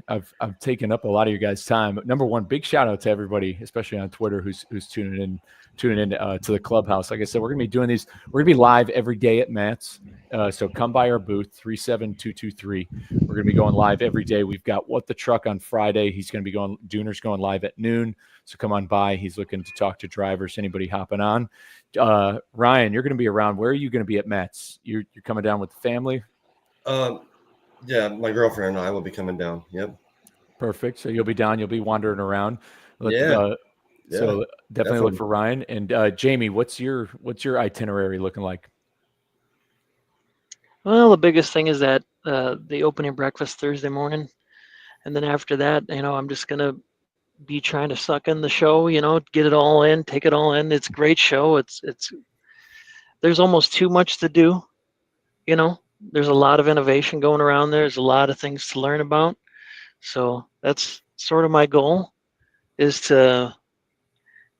I've taken up a lot of your guys' time. Number one, big shout out to everybody, especially on Twitter, who's tuning in to the clubhouse. Like I said, we're gonna be doing these. We're gonna be live every day at Matt's. So come by our booth 37223. We're gonna be going live every day. We've got What the Truck on Friday. He's gonna be going. Dooner's going live at noon. So come on by. He's looking to talk to drivers. Anybody hopping on? Ryan, you're gonna be around. Where are you gonna be at Matt's? You're coming down with the family. Yeah, my girlfriend and I will be coming down. Yep. Perfect. So you'll be down. You'll be wandering around. Yeah. So definitely look for Ryan and Jamie. What's your itinerary looking like? Well, the biggest thing is that the opening breakfast Thursday morning, and then after that, I'm just gonna be trying to suck in the show. Get it all in, take it all in. It's a great show. It's there's almost too much to do. There's a lot of innovation going around there. There's a lot of things to learn about. So that's sort of my goal, is to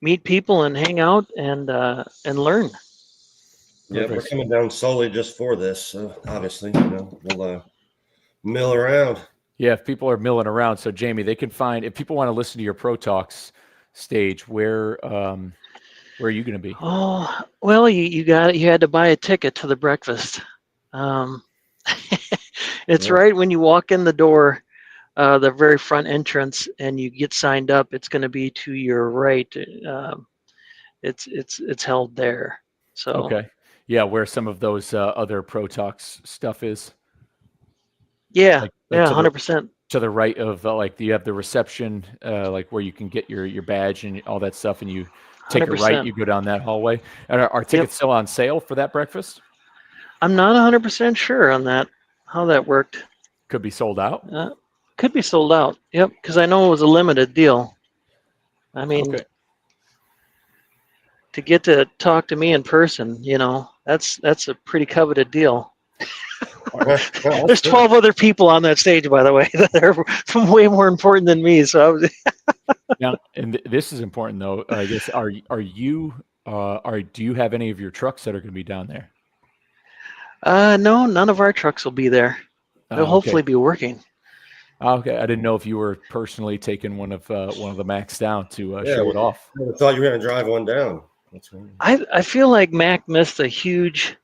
meet people and hang out and learn. Yeah, we're coming down solely just for this. So obviously, we'll mill around. Yeah, if people are milling around, so Jamie, they can find, if people want to listen to your Pro Talks stage, where are you going to be? Oh, well, you had to buy a ticket to the breakfast. It's right when you walk in the door, the very front entrance, and you get signed up. It's going to be to your right. It's held there. So okay, yeah, where some of those other Pro Talks stuff is. Yeah, like 100%. To the right of you have the reception, like where you can get your badge and all that stuff, and you take 100%. A right, you go down that hallway. And are tickets still on sale for that breakfast? I'm not 100% sure on that, how that worked. Could be sold out. Could be sold out. Yep, because I know it was a limited deal. I mean, to get to talk to me in person, that's a pretty coveted deal. There's 12 other people on that stage, by the way, that are way more important than me. So now, and this is important though. I guess do you have any of your trucks that are going to be down there? No, none of our trucks will be there. They'll hopefully be working. Okay, I didn't know if you were personally taking one of the Macs down to show it off. I thought you were going to drive one down. That's right. I feel like Mac missed a huge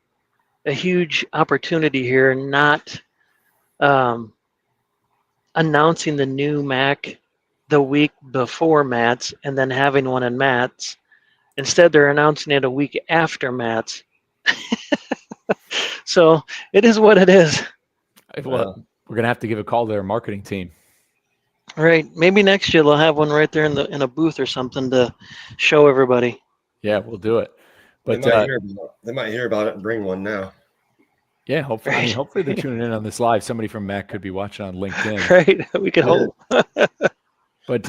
opportunity here, not announcing the new Mac the week before Matt's and then having one in Matt's. Instead, they're announcing it a week after Matt's. So it is what it is. Well, we're gonna have to give a call to their marketing team. Right. Maybe next year they'll have one right there in a booth or something to show everybody. Yeah, we'll do it. But they might hear about it and bring one now. Yeah, hopefully. I mean, hopefully they're tuning in on this live. Somebody from Mac could be watching on LinkedIn. Right. We can hope. But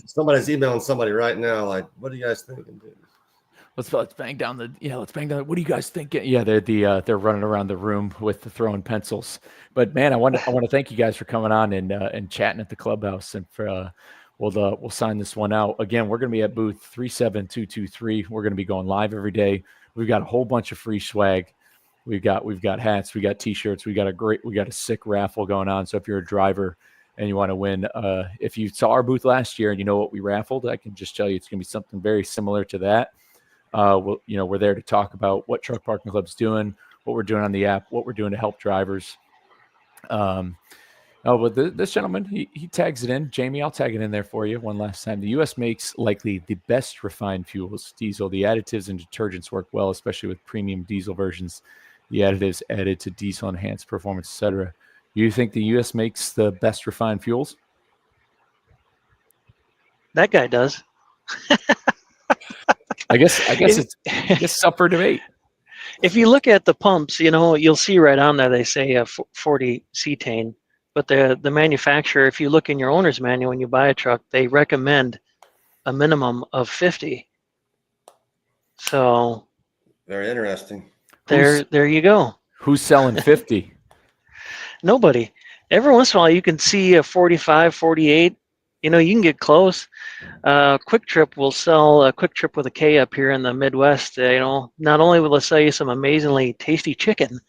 somebody's emailing somebody right now. Like, what do you guys think? Let's bang down let's bang down. What do you guys think? Yeah, they're running around the room with the throwing pencils. But man, I want to thank you guys for coming on and chatting at the clubhouse, and for we'll sign this one out. Again, we're going to be at booth 37223. We're going to be going live every day. We've got a whole bunch of free swag. We've got hats, we got t-shirts, we got a sick raffle going on. So if you're a driver and you want to win, if you saw our booth last year and you know what we raffled, I can just tell you it's going to be something very similar to that. We're there to talk about what Truck Parking Club's doing, what we're doing on the app, what we're doing to help drivers. But this gentleman, he tags it in. Jamie, I'll tag it in there for you one last time. The U.S. makes likely the best refined fuels, diesel. The additives and detergents work well, especially with premium diesel versions. The additives added to diesel enhanced performance, etc. You think the U.S. makes the best refined fuels? That guy does. I guess it's up for debate. If you look at the pumps, you'll see right on there they say 40 cetane, but the manufacturer, if you look in your owner's manual when you buy a truck, they recommend a minimum of 50. So very interesting. There you go. Who's selling 50? Nobody. Every once in a while you can see a 45, 48. You can get close. Quick Trip will sell a Quick Trip with a K up here in the Midwest. Not only will they sell you some amazingly tasty chicken,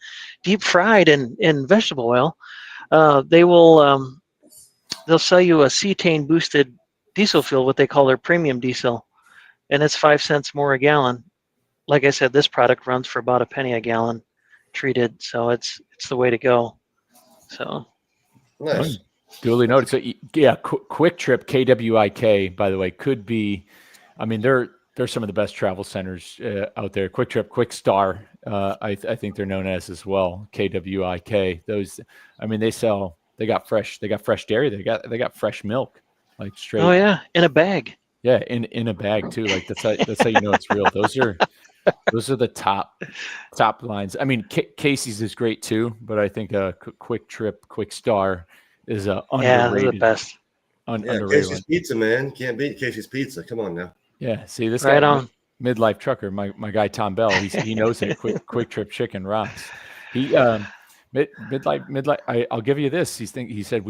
deep fried in vegetable oil, They will they'll sell you a cetane boosted diesel fuel, what they call their premium diesel, and it's 5 cents more a gallon. Like I said, this product runs for about a penny a gallon, treated, so it's the way to go. So Nice. Duly noted. So yeah, Quick Trip, KWIK, by the way, could be. I mean, they're some of the best travel centers out there. Quick Trip, Quick Star, I think they're known as well. KWIK. Those, I mean, they got fresh dairy. They got fresh milk, like straight. oh yeah, in a bag. Yeah, in a bag too. Like that's how you know it's real. Those are the top lines. I mean, Casey's is great too, but I think Quick Trip, Quick Star is Yeah, underrated. they're the best. Yeah, Underrated Casey's one. Pizza, man. Can't beat Casey's Pizza. Come on now. Yeah, see this Right guy, on. midlife trucker, my guy Tom Bell. He knows that Quick Trip chicken rocks. He midlife. I'll give you this. He said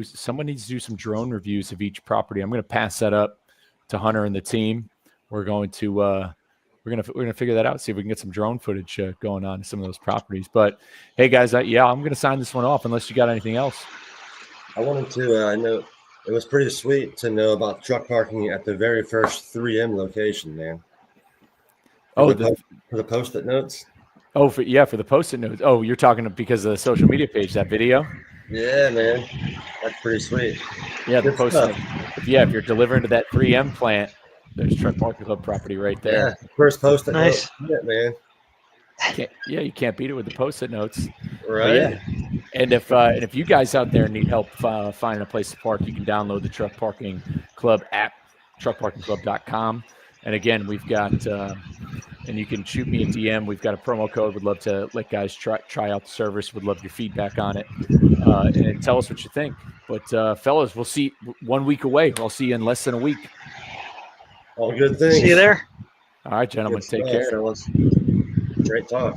someone needs to do some drone reviews of each property. I'm going to pass that up to Hunter and the team. We're going to we're gonna figure that out. See if we can get some drone footage going on some of those properties. But hey guys, I'm going to sign this one off unless you got anything else. I wanted to. I know it was pretty sweet to know about truck parking at the very first 3M location, man. Oh, For the post-it notes. Oh, for the Post-it notes. Oh, you're talking because of the social media page, that video? Yeah, man. That's pretty sweet. Yeah, the Good Post-it. stuff. Yeah, if you're delivering to that 3M plant, there's Truck Parking Club property right there. Yeah, first post-it Nice. note. Yeah, man. You can't beat it with the Post-it notes. Right. But yeah. And if you guys out there need help finding a place to park, you can download the Truck Parking Club app, truckparkingclub.com. And again, we've got, and you can shoot me a DM. We've got a promo code. Would love to let guys try out the service. Would love your feedback on it, and tell us what you think. But fellas, we'll see 1 week away. I'll see you in less than a week. All good things. See you there. All right, gentlemen, Good take stuff, care. fellas. Great talk.